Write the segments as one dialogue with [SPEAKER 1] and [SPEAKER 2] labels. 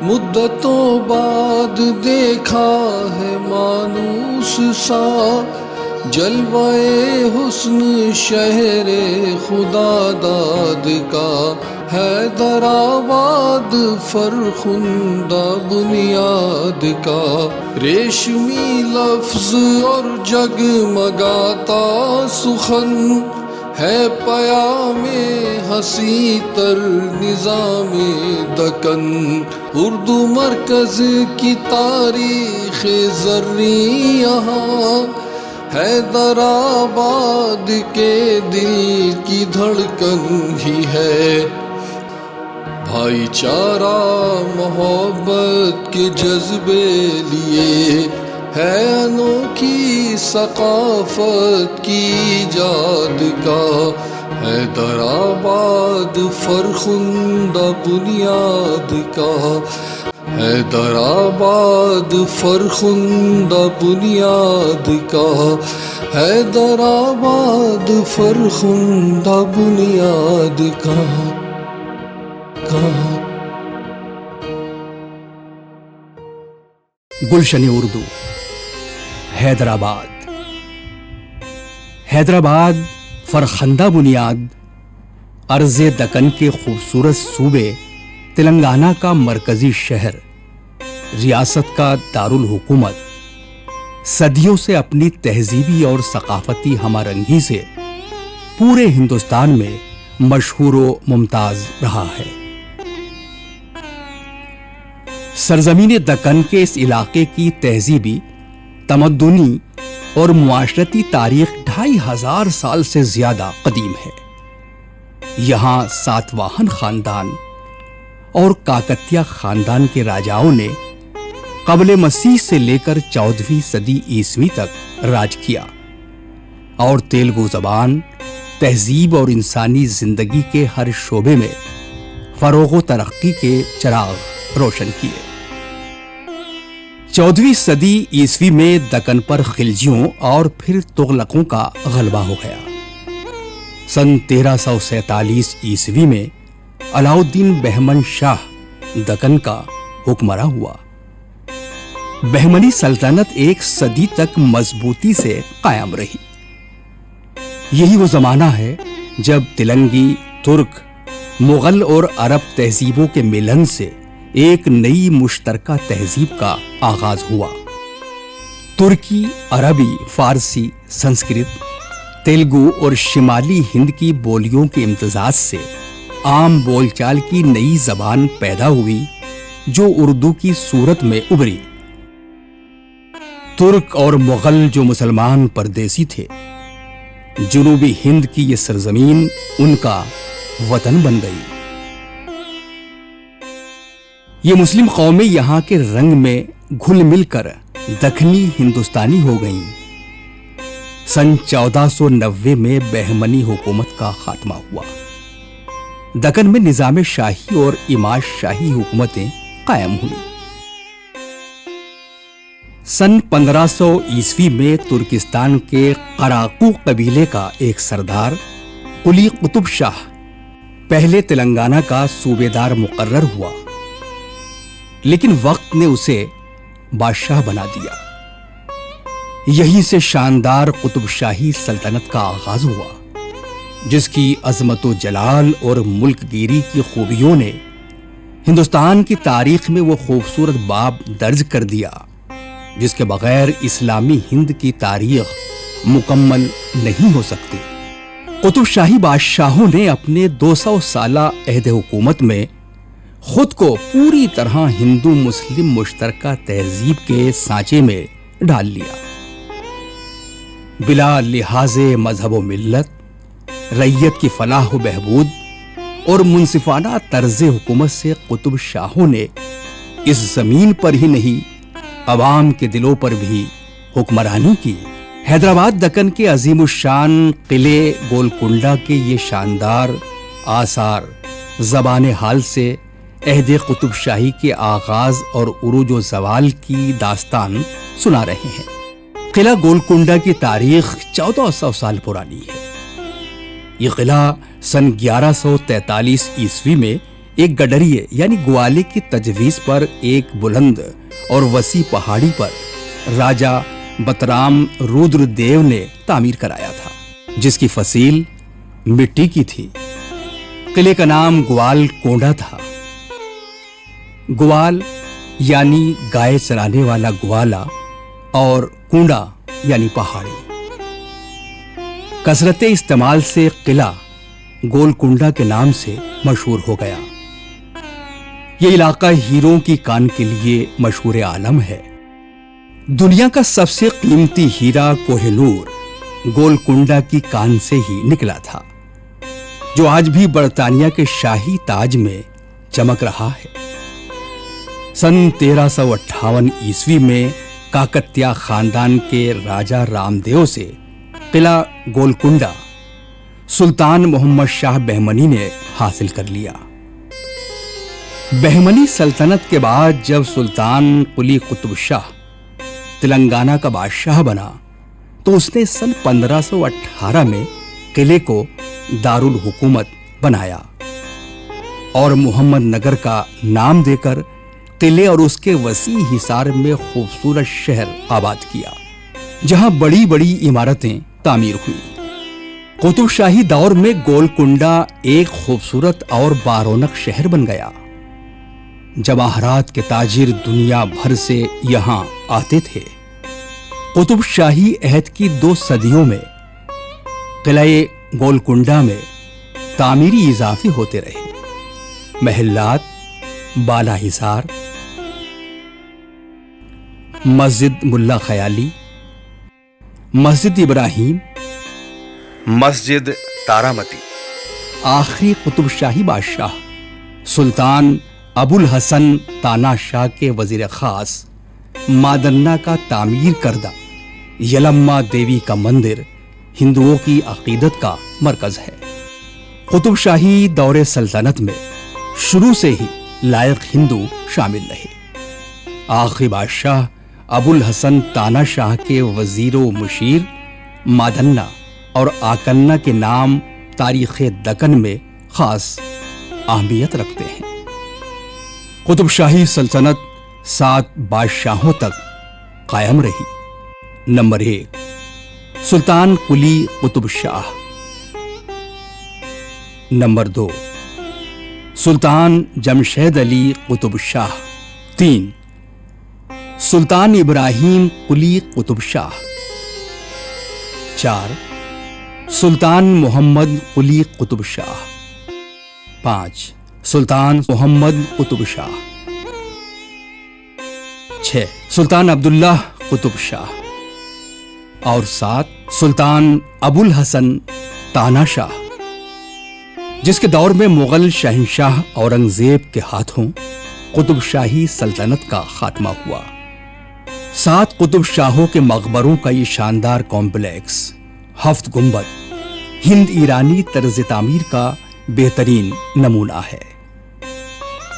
[SPEAKER 1] مدتوں بعد دیکھا ہے مانوس سا جلوائے حسن شہر خدا داد کا، حیدرآباد فرخندہ بنیاد کا، ریشمی لفظ اور جگمگاتا سخن ہے پیام ہنسی تر نظام دکن، اردو مرکز کی تاریخ زرعی یہاں، حیدرآباد کے دل کی دھڑکن ہی ہے، بھائی چارہ محبت کے جذبے لیے ہے انوکھی ثقافت کی ایجاد کا، حیدرآباد فرخندہ بنیاد کا، حیدرآباد فرخندہ بنیاد کا، حیدرآباد فرخندہ بنیاد کا۔
[SPEAKER 2] گلشن اردو، حیدرآباد۔ حیدرآباد فرخندہ بنیاد ارض دکن کے خوبصورت صوبے تلنگانہ کا مرکزی شہر، ریاست کا دارالحکومت، صدیوں سے اپنی تہذیبی اور ثقافتی ہمہ رنگی سے پورے ہندوستان میں مشہور و ممتاز رہا ہے۔ سرزمین دکن کے اس علاقے کی تہذیبی، تمدنی اور معاشرتی تاریخ 2500 سال سے زیادہ قدیم ہے۔ یہاں ساتواہن خاندان اور کاکتیہ خاندان کے راجاؤں نے قبل مسیح سے لے کر 14ویں صدی عیسوی تک راج کیا اور تیلگو زبان، تہذیب اور انسانی زندگی کے ہر شعبے میں فروغ و ترقی کے چراغ روشن کیے۔ 14ویں صدی عیسوی میں دکن پر خلجیوں اور پھر تغلقوں کا غلبہ ہو گیا۔ سن 1347 عیسوی میں علاؤالدین بہمن شاہ دکن کا حکمراں ہوا۔ بہمنی سلطنت 1 صدی تک مضبوطی سے قائم رہی۔ یہی وہ زمانہ ہے جب تلنگی، ترک، مغل اور عرب تہذیبوں کے ملن سے ایک نئی مشترکہ تہذیب کا آغاز ہوا۔ ترکی، عربی، فارسی، سنسکرت، تیلگو اور شمالی ہند کی بولیوں کے امتزاج سے عام بول چال کی نئی زبان پیدا ہوئی جو اردو کی صورت میں ابھری۔ ترک اور مغل جو مسلمان پردیسی تھے، جنوبی ہند کی یہ سرزمین ان کا وطن بن گئی۔ یہ مسلم قومیں یہاں کے رنگ میں گھل مل کر دکنی ہندوستانی ہو گئیں۔ سن 1490 میں بہمنی حکومت کا خاتمہ ہوا۔ دکن میں نظام شاہی اور امام شاہی حکومتیں قائم ہوئیں۔ سن 1500 عیسوی میں ترکستان کے قراقو قبیلے کا ایک سردار قلی قطب شاہ پہلے تلنگانہ کا صوبیدار مقرر ہوا، لیکن وقت نے اسے بادشاہ بنا دیا۔ یہیں سے شاندار قطب شاہی سلطنت کا آغاز ہوا، جس کی عظمت و جلال اور ملک گیری کی خوبیوں نے ہندوستان کی تاریخ میں وہ خوبصورت باب درج کر دیا جس کے بغیر اسلامی ہند کی تاریخ مکمل نہیں ہو سکتی۔ قطب شاہی بادشاہوں نے اپنے 200 سالہ عہد حکومت میں خود کو پوری طرح ہندو مسلم مشترکہ تہذیب کے سانچے میں ڈال لیا۔ بلا لحاظ مذہب و ملت، رعیت کی فلاح و بہبود اور منصفانہ طرز حکومت سے قطب شاہوں نے اس زمین پر ہی نہیں عوام کے دلوں پر بھی حکمرانی کی۔ حیدرآباد دکن کے عظیم الشان قلعے گولکنڈہ کے یہ شاندار آثار زبان حال سے عہد قطب شاہی کے آغاز اور عروج و زوال کی داستان سنا رہے ہیں۔ قلعہ گولکنڈہ کی تاریخ 1400 سال پرانی ہے۔ یہ قلعہ سن 1143 عیسوی میں ایک گڈریے یعنی گوالے کی تجویز پر ایک بلند اور وسیع پہاڑی پر راجا بترام رودر دیو نے تعمیر کرایا تھا، جس کی فصیل مٹی کی تھی۔ قلعے کا نام گوال کونڈا تھا۔ گوال یعنی گائے چرانے والا گوالا اور کونڈا یعنی پہاڑی۔ کثرت استعمال سے قلعہ گول کنڈا کے نام سے مشہور ہو گیا۔ یہ علاقہ ہیروں کی کان کے لیے مشہور عالم ہے۔ دنیا کا سب سے قیمتی ہیرا کوہ نور گول کنڈا کی کان سے ہی نکلا تھا، جو آج بھی برطانیہ کے شاہی تاج میں چمک رہا ہے۔ سن 1358 عیسوی میں کاکتیہ خاندان کے راجا رام دیو سے قلعہ گولکنڈا سلطان محمد شاہ بہمنی نے حاصل کر لیا۔ بہمنی سلطنت کے بعد جب سلطان قلی قطب شاہ تلنگانہ کا بادشاہ بنا تو اس نے سن 1518 میں قلعے کو دارالحکومت بنایا اور محمد نگر کا نام دے کر قلعے اور اس کے وسیع حصار میں خوبصورت شہر آباد کیا، جہاں بڑی بڑی عمارتیں تعمیر ہوئی۔ قطب شاہی دور میں گولکنڈا ایک خوبصورت اور بارونق شہر بن گیا۔ جواہرات کے تاجر دنیا بھر سے یہاں آتے تھے۔ قطب شاہی عہد کی 2 صدیوں میں قلعہ گولکنڈا میں تعمیری اضافے ہوتے رہے۔ محلات، بالا حصار، مسجد ملا خیالی، مسجد ابراہیم، مسجد تارامتی۔ آخری قطب شاہی بادشاہ سلطان ابو الحسن تانا شاہ کے وزیر خاص مادنہ کا تعمیر کردہ یلما دیوی کا مندر ہندوؤں کی عقیدت کا مرکز ہے۔ قطب شاہی دور سلطنت میں شروع سے ہی لائق ہندو شامل رہے۔ آخری بادشاہ ابو الحسن تانا شاہ کے وزیر و مشیر مادنہ اور آکنہ کے نام تاریخ دکن میں خاص اہمیت رکھتے ہیں۔ قطب شاہی سلطنت 7 بادشاہوں تک قائم رہی۔ نمبر 1، سلطان قلی قطب شاہ۔ نمبر 2، سلطان جمشید علی قطب شاہ۔ 3، سلطان ابراہیم قلی قطب شاہ۔ 4، سلطان محمد قلی قطب شاہ۔ 5، سلطان محمد قطب شاہ۔ 6، سلطان عبداللہ قطب شاہ۔ اور 7، سلطان ابو الحسن تانا شاہ، جس کے دور میں مغل شہنشاہ اورنگزیب کے ہاتھوں قطب شاہی سلطنت کا خاتمہ ہوا۔ 7 قطب شاہوں کے مقبروں کا یہ شاندار کمپلیکس 7 گنبد ہند ایرانی طرز تعمیر کا بہترین نمونہ ہے۔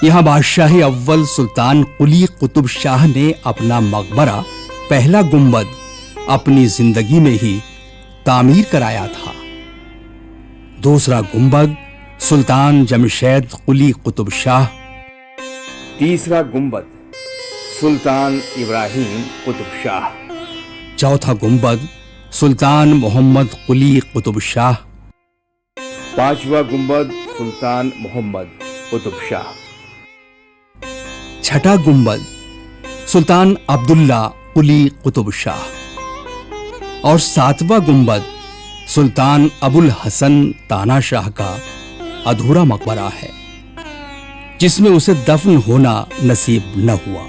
[SPEAKER 2] یہاں بادشاہ اول سلطان قلی قطب شاہ نے اپنا مقبرہ پہلا گنبد اپنی زندگی میں ہی تعمیر کرایا تھا۔ دوسرا گنبد سلطان جمشید قلی قطب شاہ، تیسرا گنبد سلطان ابراہیم قطب شاہ، چوتھا گنبد سلطان محمد قلی قطب شاہ، پانچواں گنبد سلطان محمد قطب شاہ، چھٹا گنبد سلطان عبداللہ قلی قطب شاہ، اور 7واں گنبد سلطان ابو الحسن تانا شاہ کا ادھورا مقبرہ ہے، جس میں اسے دفن ہونا نصیب نہ ہوا۔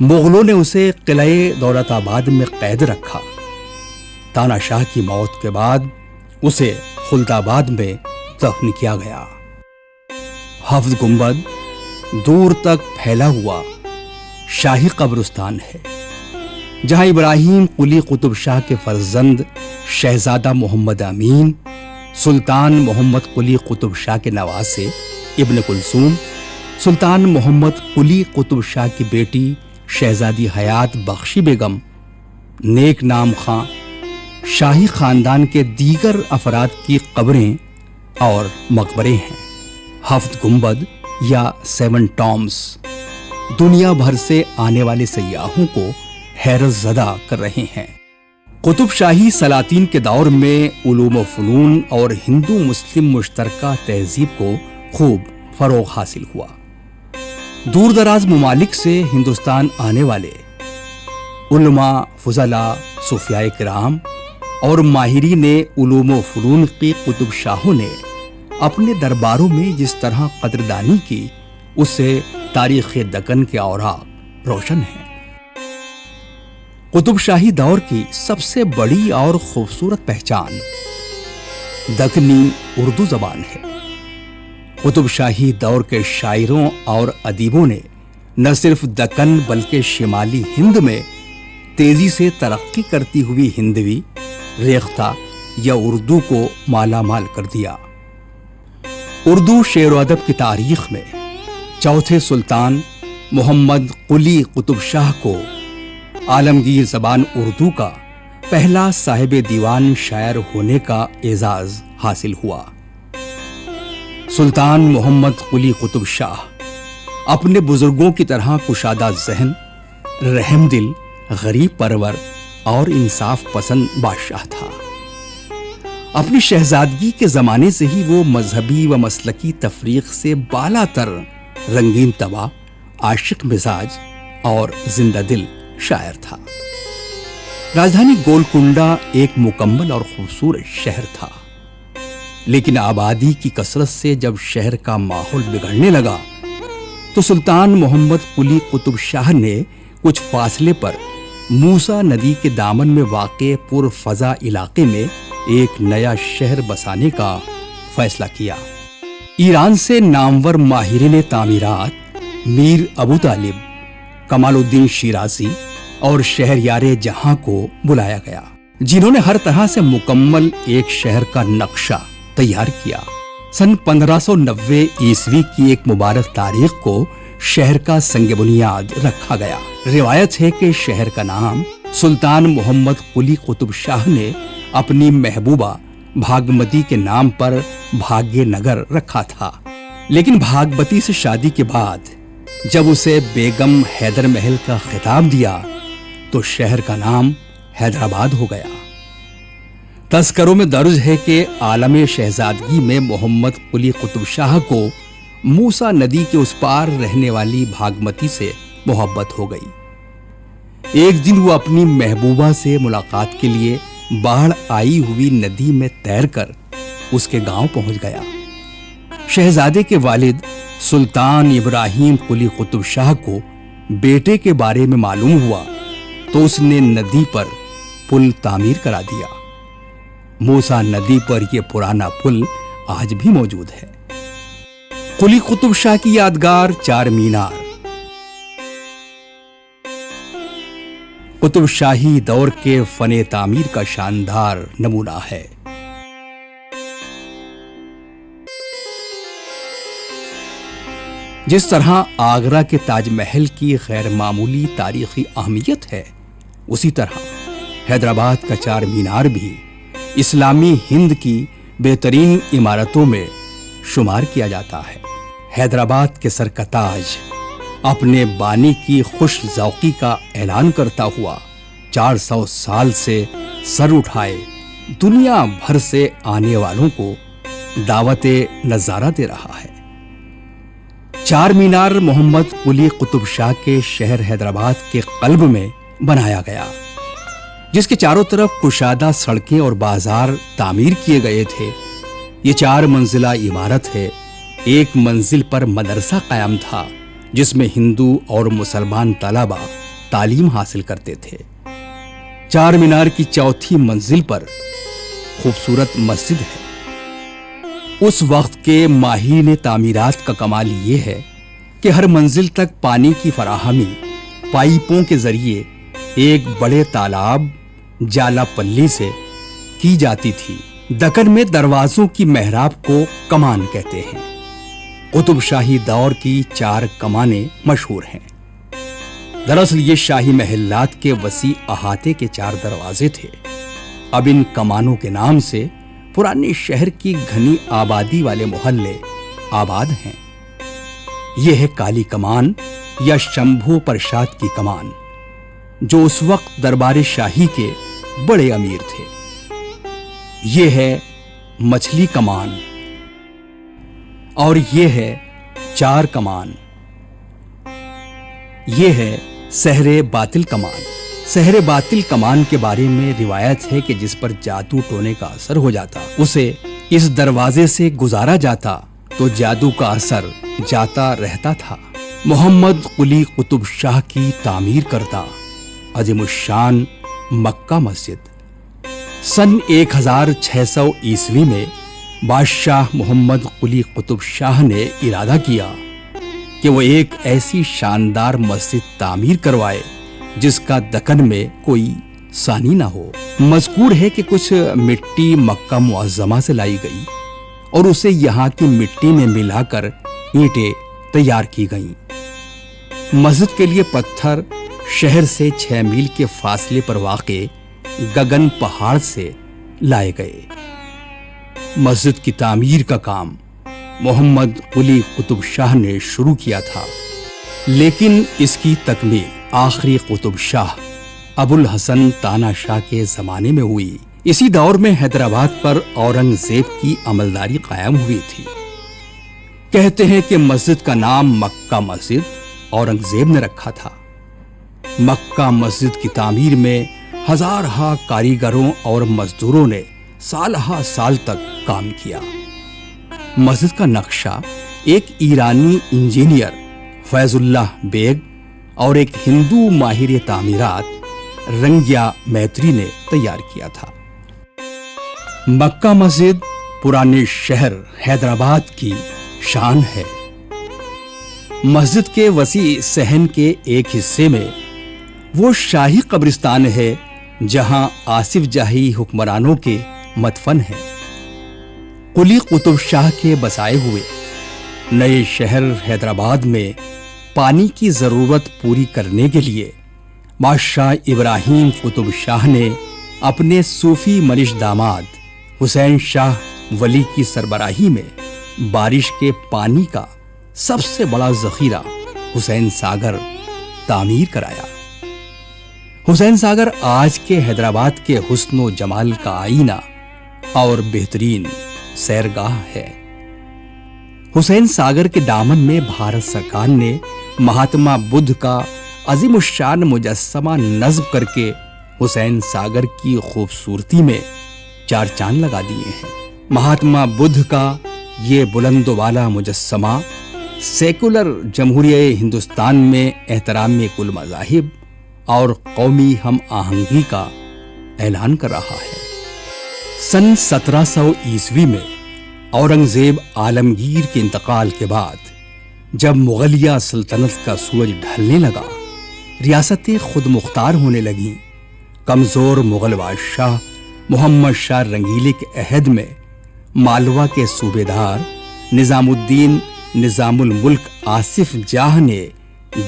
[SPEAKER 2] مغلوں نے اسے قلعہ دولت آباد میں قید رکھا۔ تانا شاہ کی موت کے بعد اسے خلد آباد میں دفن کیا گیا۔ 7 گنبد دور تک پھیلا ہوا شاہی قبرستان ہے، جہاں ابراہیم قلی قطب شاہ کے فرزند شہزادہ محمد امین، سلطان محمد قلی قطب شاہ کے نواسے ابن کلثوم، سلطان محمد قلی قطب شاہ کی بیٹی شہزادی حیات بخشی بیگم، نیک نام خاں، شاہی خاندان کے دیگر افراد کی قبریں اور مقبرے ہیں۔ ہفت گنبد یا 7 ٹامز دنیا بھر سے آنے والے سیاحوں کو حیرت زدہ کر رہے ہیں۔ قطب شاہی سلاطین کے دور میں علوم و فنون اور ہندو مسلم مشترکہ تہذیب کو خوب فروغ حاصل ہوا۔ دور دراز ممالک سے ہندوستان آنے والے علماء، فضلاء، صوفیاء کرام اور ماہرین علوم و فنون کی قطب شاہوں نے اپنے درباروں میں جس طرح قدردانی کی، اس سے تاریخ دکن کے اوراق روشن ہیں۔ قطب شاہی دور کی سب سے بڑی اور خوبصورت پہچان دکنی اردو زبان ہے۔ قطب شاہی دور کے شاعروں اور ادیبوں نے نہ صرف دکن بلکہ شمالی ہند میں تیزی سے ترقی کرتی ہوئی ہندوی، ریختہ یا اردو کو مالا مال کر دیا۔ اردو شعر و ادب کی تاریخ میں چوتھے سلطان محمد قلی قطب شاہ کو عالمگیر زبان اردو کا پہلا صاحب دیوان شاعر ہونے کا اعزاز حاصل ہوا۔ سلطان محمد قلی قطب شاہ اپنے بزرگوں کی طرح کشادہ ذہن، رحم دل، غریب پرور اور انصاف پسند بادشاہ تھا۔ اپنی شہزادگی کے زمانے سے ہی وہ مذہبی و مسلکی تفریق سے بالا تر رنگین طبع، عاشق مزاج اور زندہ دل شاعر تھا۔ راجدھانی گولکنڈا ایک مکمل اور خوبصورت شہر تھا، لیکن آبادی کی کثرت سے جب شہر کا ماحول بگڑنے لگا تو سلطان محمد قلی قطب شاہ نے کچھ فاصلے پر موسیٰ ندی کے دامن میں واقع پر فضا علاقے میں ایک نیا شہر بسانے کا فیصلہ کیا۔ ایران سے نامور ماہرین تعمیرات میر ابو طالب، کمال الدین شیرازی اور شہریار جہاں کو بلایا گیا، جنہوں نے ہر طرح سے مکمل ایک شہر کا نقشہ تیار کیا۔ سن 1590 عیسوی کی ایک مبارک تاریخ کو شہر کا سنگ بنیاد رکھا گیا۔ روایت ہے کہ شہر کا نام سلطان محمد قلی قطب شاہ نے اپنی محبوبہ بھاگمتی کے نام پر بھاگیہ نگر رکھا تھا، لیکن بھاگمتی سے شادی کے بعد جب اسے بیگم حیدر محل کا خطاب دیا تو شہر کا نام حیدرآباد ہو گیا۔ تذکروں میں درج ہے کہ عالم شہزادگی میں محمد قلی قطب شاہ کو موسیٰ ندی کے اس پار رہنے والی بھاگمتی سے محبت ہو گئی۔ ایک دن وہ اپنی محبوبہ سے ملاقات کے لیے باڑھ آئی ہوئی ندی میں تیر کر اس کے گاؤں پہنچ گیا۔ شہزادے کے والد سلطان ابراہیم قلی قطب شاہ کو بیٹے کے بارے میں معلوم ہوا تو اس نے ندی پر پل تعمیر کرا دیا۔ موسیٰ ندی پر یہ پرانا پل آج بھی موجود ہے۔ قلی قطب شاہ کی یادگار چار مینار قطب شاہی دور کے فن تعمیر کا شاندار نمونہ ہے۔ جس طرح آگرہ کے تاج محل کی غیر معمولی تاریخی اہمیت ہے، اسی طرح حیدرآباد کا چار مینار بھی اسلامی ہند کی بہترین عمارتوں میں شمار کیا جاتا ہے۔ حیدرآباد کے سر کا تاج اپنے بانی کی خوش ذوقی کا اعلان کرتا ہوا 400 سال سے سر اٹھائے دنیا بھر سے آنے والوں کو دعوت نظارہ دے رہا ہے۔ چار مینار محمد قلی قطب شاہ کے شہر حیدرآباد کے قلب میں بنایا گیا، جس کے چاروں طرف کشادہ سڑکیں اور بازار تعمیر کیے گئے تھے۔ یہ 4 منزلہ عمارت ہے۔ ایک منزل پر مدرسہ قائم تھا جس میں ہندو اور مسلمان طلبہ تعلیم حاصل کرتے تھے۔ چار مینار کی چوتھی منزل پر خوبصورت مسجد ہے۔ اس وقت کے ماہرین تعمیرات کا کمال یہ ہے کہ ہر منزل تک پانی کی فراہمی پائپوں کے ذریعے ایک بڑے تالاب جالا پلی سے کی جاتی تھی۔ دکن میں دروازوں کی محراب کو کمان کہتے ہیں۔ قطب شاہی دور کی 4 کمانیں مشہور ہیں۔ دراصل یہ شاہی محلات کے وسیع احاطے کے 4 دروازے تھے۔ اب ان کمانوں کے نام سے پرانے شہر کی گھنی آبادی والے محلے آباد ہیں۔ یہ ہے کالی کمان یا شمبھو پرشاد کی کمان، جو اس وقت دربار شاہی کے بڑے امیر تھے۔ یہ ہے مچھلی کمان، اور یہ ہے چار کمان۔ یہ ہے سحر باطل کمان۔ سحر باطل کمان کے بارے میں روایت ہے کہ جس پر جادو ٹونے کا اثر ہو جاتا، اسے اس دروازے سے گزارا جاتا تو جادو کا اثر جاتا رہتا تھا۔ محمد قلی قطب شاہ کی تعمیر کردہ عظیم الشان مکہ مسجد سن 1600 عیسوی میں بادشاہ محمد قلی قطب شاہ نے ارادہ کیا کہ وہ ایک ایسی شاندار مسجد تعمیر کروائے جس کا دکن میں کوئی ثانی نہ ہو۔ مذکور ہے کہ کچھ مٹی مکہ معظمہ سے لائی گئی اور اسے یہاں کی مٹی میں ملا کر اینٹیں تیار کی گئیں۔ مسجد کے لیے پتھر شہر سے 6 میل کے فاصلے پر واقع گگن پہاڑ سے لائے گئے۔ مسجد کی تعمیر کا کام محمد قلی قطب شاہ نے شروع کیا تھا، لیکن اس کی تکمیل آخری قطب شاہ ابو الحسن تانا شاہ کے زمانے میں ہوئی۔ اسی دور میں حیدرآباد پر اورنگزیب کی عملداری قائم ہوئی تھی۔ کہتے ہیں کہ مسجد کا نام مکہ مسجد اورنگزیب نے رکھا تھا۔ مکہ مسجد کی تعمیر میں ہزارہا کاریگروں اور مزدوروں نے سالہ سال تک کام کیا۔ مسجد کا نقشہ ایک ایرانی انجینئر فیض اللہ بیگ اور ایک ہندو ماہر تعمیرات رنگیا میتری نے تیار کیا تھا۔ مکہ مسجد پرانے شہر حیدرآباد کی شان ہے۔ مسجد کے وسیع صحن کے ایک حصے میں وہ شاہی قبرستان ہے جہاں آصف جاہی حکمرانوں کے مدفن ہیں۔ قلی قطب شاہ کے بسائے ہوئے نئے شہر حیدرآباد میں پانی کی ضرورت پوری کرنے کے لیے بادشاہ ابراہیم قطب شاہ نے اپنے صوفی منش داماد حسین شاہ ولی کی سربراہی میں بارش کے پانی کا سب سے بڑا ذخیرہ حسین ساگر تعمیر کرایا۔ حسین ساگر آج کے حیدرآباد کے حسن و جمال کا آئینہ اور بہترین سیرگاہ ہے۔ حسین ساگر کے دامن میں بھارت سرکار نے مہاتما بدھ کا عظیم الشان مجسمہ نصب کر کے حسین ساگر کی خوبصورتی میں 4 چاند لگا دیے ہیں۔ مہاتما بدھ کا یہ بلند و بالا مجسمہ سیکولر جمہوریہ ہندوستان میں احترام کل مذاہب اور قومی ہم آہنگی کا اعلان کر رہا ہے۔ سن 1700 عیسوی میں اورنگزیب عالمگیر کے انتقال کے بعد جب مغلیہ سلطنت کا سورج ڈھلنے لگا، ریاستیں خود مختار ہونے لگیں، کمزور مغل بادشاہ محمد شاہ رنگیلے کے عہد میں مالوا کے صوبیدار نظام الدین نظام الملک آصف جاہ نے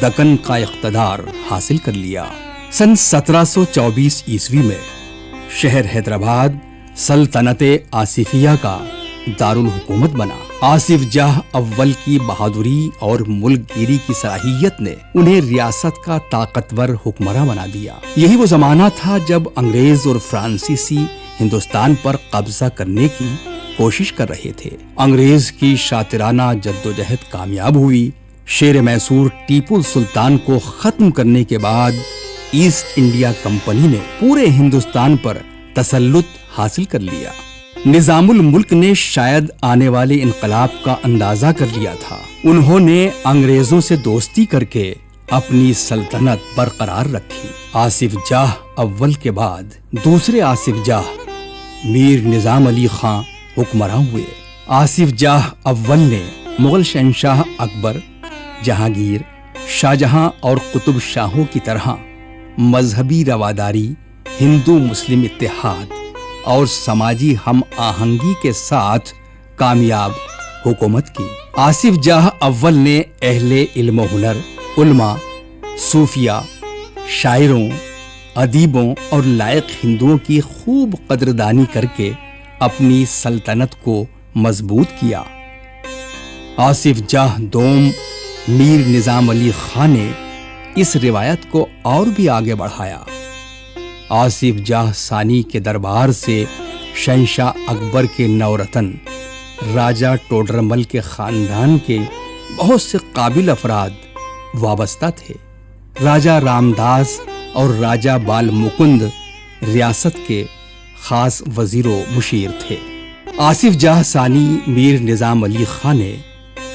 [SPEAKER 2] دکن کا اقتدار حاصل کر لیا۔ سن 1724 عیسوی میں شہر حیدرآباد سلطنت آصفیہ کا دارالحکومت بنا۔ آصف جاہ اول کی بہادری اور ملک گیری کی صلاحیت نے انہیں ریاست کا طاقتور حکمراں بنا دیا۔ یہی وہ زمانہ تھا جب انگریز اور فرانسیسی ہندوستان پر قبضہ کرنے کی کوشش کر رہے تھے۔ انگریز کی شاطرانہ جدوجہد کامیاب ہوئی۔ شیر میسور ٹیپو سلطان کو ختم کرنے کے بعد ایسٹ انڈیا کمپنی نے پورے ہندوستان پر تسلط حاصل کر لیا۔ نظام الملک نے شاید آنے والے انقلاب کا اندازہ کر لیا تھا۔ انہوں نے انگریزوں سے دوستی کر کے اپنی سلطنت برقرار رکھی۔ آصف جاہ اول کے بعد دوسرے آصف جاہ میر نظام علی خان حکمراں ہوئے۔ آصف جاہ اول نے مغل شہنشاہ اکبر، جہانگیر، شاہجہاں اور قطب شاہوں کی طرح مذہبی رواداری، ہندو مسلم اتحاد اور سماجی ہم آہنگی کے ساتھ کامیاب حکومت کی۔ آصف جاہ اول نے اہل علم و ہنر، علماء، صوفیاء، شاعروں، ادیبوں اور لائق ہندوؤں کی خوب قدردانی کر کے اپنی سلطنت کو مضبوط کیا۔ آصف جاہ دوم میر نظام علی خان نے اس روایت کو اور بھی آگے بڑھایا۔ آصف جاہ ثانی کے دربار سے شہنشاہ اکبر کے نورتن راجہ ٹوڈرمل کے خاندان کے بہت سے قابل افراد وابستہ تھے۔ راجہ رامداس اور راجہ بال مکند ریاست کے خاص وزیر و مشیر تھے۔ آصف جاہ ثانی میر نظام علی خان نے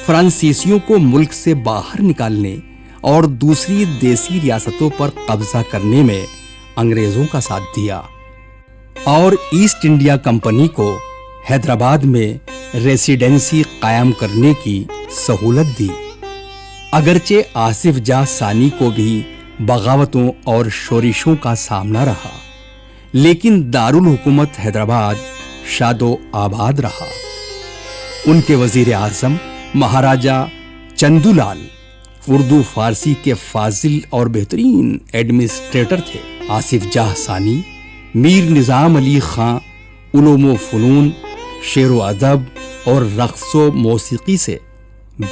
[SPEAKER 2] فرانسیسیوں کو ملک سے باہر نکالنے اور دوسری دیسی ریاستوں پر قبضہ کرنے میں انگریزوں کا ساتھ دیا اور ایسٹ انڈیا کمپنی کو حیدرآباد میں ریسیڈنسی قائم کرنے کی سہولت دی۔ اگرچہ آصف جاہ ثانی کو بھی بغاوتوں اور شورشوں کا سامنا رہا، لیکن دارالحکومت حیدرآباد شاد و آباد رہا۔ ان کے وزیر اعظم مہاراجہ چندو لال اردو فارسی کے فاضل اور بہترین ایڈمنسٹریٹر تھے۔ آصف جاہ ثانی میر نظام علی خان علوم و فنون، شعر و ادب اور رقص و موسیقی سے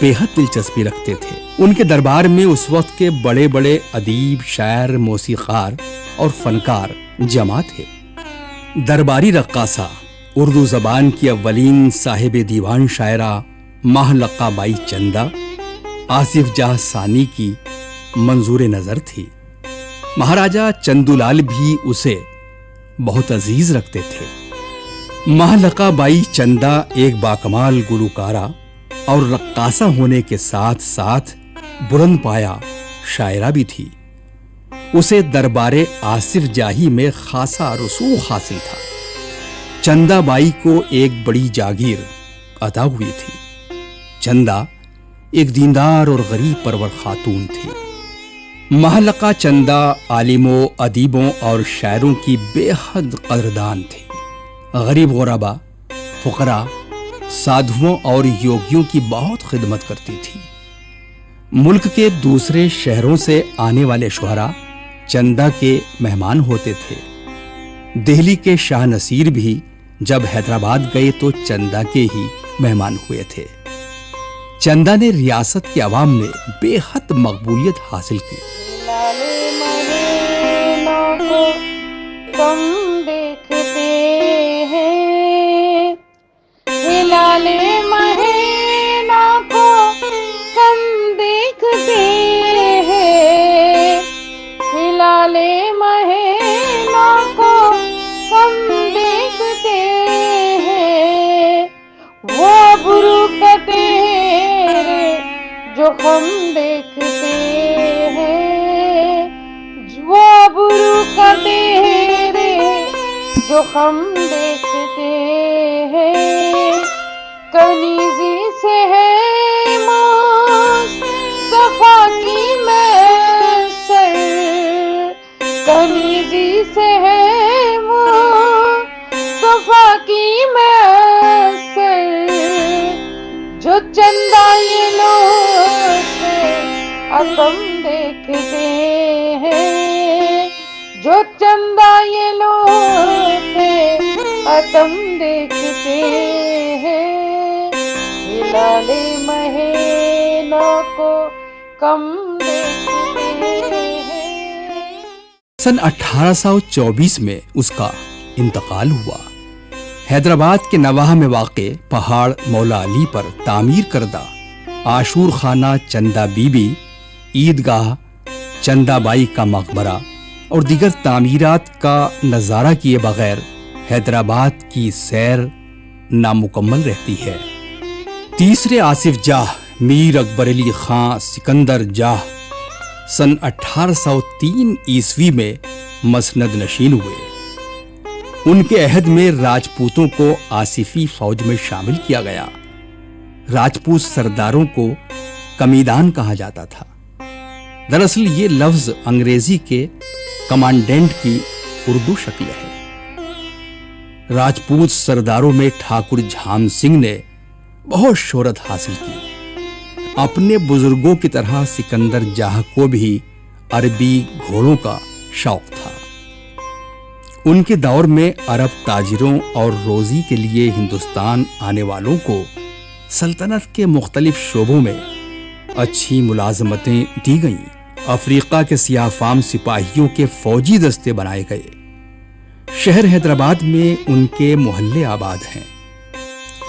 [SPEAKER 2] بے حد دلچسپی رکھتے تھے۔ ان کے دربار میں اس وقت کے بڑے بڑے ادیب، شاعر، موسیقار اور فنکار جمع تھے۔ درباری رقاصہ اردو زبان کی اولین صاحب دیوان شاعرہ مہلقہ بائی چندہ آصف جاہ ثانی کی منظور نظر تھی۔ مہاراجہ چندو لال بھی اسے بہت عزیز رکھتے تھے۔ مہلقہ بائی چندہ ایک باکمال گلوکارہ اور رقاصہ ہونے کے ساتھ ساتھ بلند پایا شاعرہ بھی تھی۔ اسے دربار آصف جاہی میں خاصا رسوخ حاصل تھا۔ چندہ بائی کو ایک بڑی جاگیر عطا ہوئی تھی۔ چندہ ایک دیندار اور غریب پرور خاتون تھی۔ مہلقہ چندہ عالموں، ادیبوں اور شاعروں کی بے حد قدردان تھی۔ غریب غربا، فقراء، سادھوؤں اور یوگیوں کی بہت خدمت کرتی تھی۔ ملک کے دوسرے شہروں سے آنے والے شعراء چندہ کے مہمان ہوتے تھے۔ دہلی کے شاہ نصیر بھی جب حیدرآباد گئے تو چندہ کے ہی مہمان ہوئے تھے۔ چندہ نے ریاست کے عوام میں بے حد مقبولیت حاصل کی۔
[SPEAKER 3] کم دیکھتے ہیں ہلال مہینہ کو، کم دیکھتے ہیں ہلال مہینہ کو، کم دیکھتے ہیں وہ برکتے جو ہم دیکھتے ہیں، وہ برکتے جو ہم دیکھتے ہیں۔ کنیزی سے ہے مصطفیٰ کی میسر، کنیزی سے ہے مصطفیٰ کی میسر، جو چندہ یہ لوگ اکم دیکھتے ہیں، جو چندہ یہ لوگ اتم دیکھتے ہیں، ہلال مہینہ کو کم دیکھتے ہیں۔
[SPEAKER 2] سن 1824 میں اس کا انتقال ہوا۔ حیدرآباد کے نواح میں واقع پہاڑ مولا علی پر تعمیر کردہ عاشور خانہ چندہ بی بی، عیدگاہ، چندہ بائی کا مقبرہ اور دیگر تعمیرات کا نظارہ کیے بغیر حیدرآباد کی سیر نامکمل رہتی ہے۔ تیسرے آصف جاہ میر اکبر علی خان سکندر جاہ سن 1803 عیسوی میں مسند نشین ہوئے۔ ان کے عہد میں راجپوتوں کو آصفی فوج میں شامل کیا گیا۔ راجپوت سرداروں کو کمیدان کہا جاتا تھا۔ دراصل یہ لفظ انگریزی کے کمانڈنٹ کی اردو شکل ہے۔ راجپوت سرداروں میں ٹھاکر جھام سنگھ نے بہت شہرت حاصل کی۔ اپنے بزرگوں کی طرح سکندر جاہ کو بھی عربی گھوڑوں کا شوق تھا۔ ان کے دور میں عرب تاجروں اور روزی کے لیے ہندوستان آنے والوں کو سلطنت کے مختلف شعبوں میں اچھی ملازمتیں دی گئیں۔ افریقہ کے سیاہ فام سپاہیوں کے فوجی دستے بنائے گئے۔ شہر حیدرآباد میں ان کے محلے آباد ہیں۔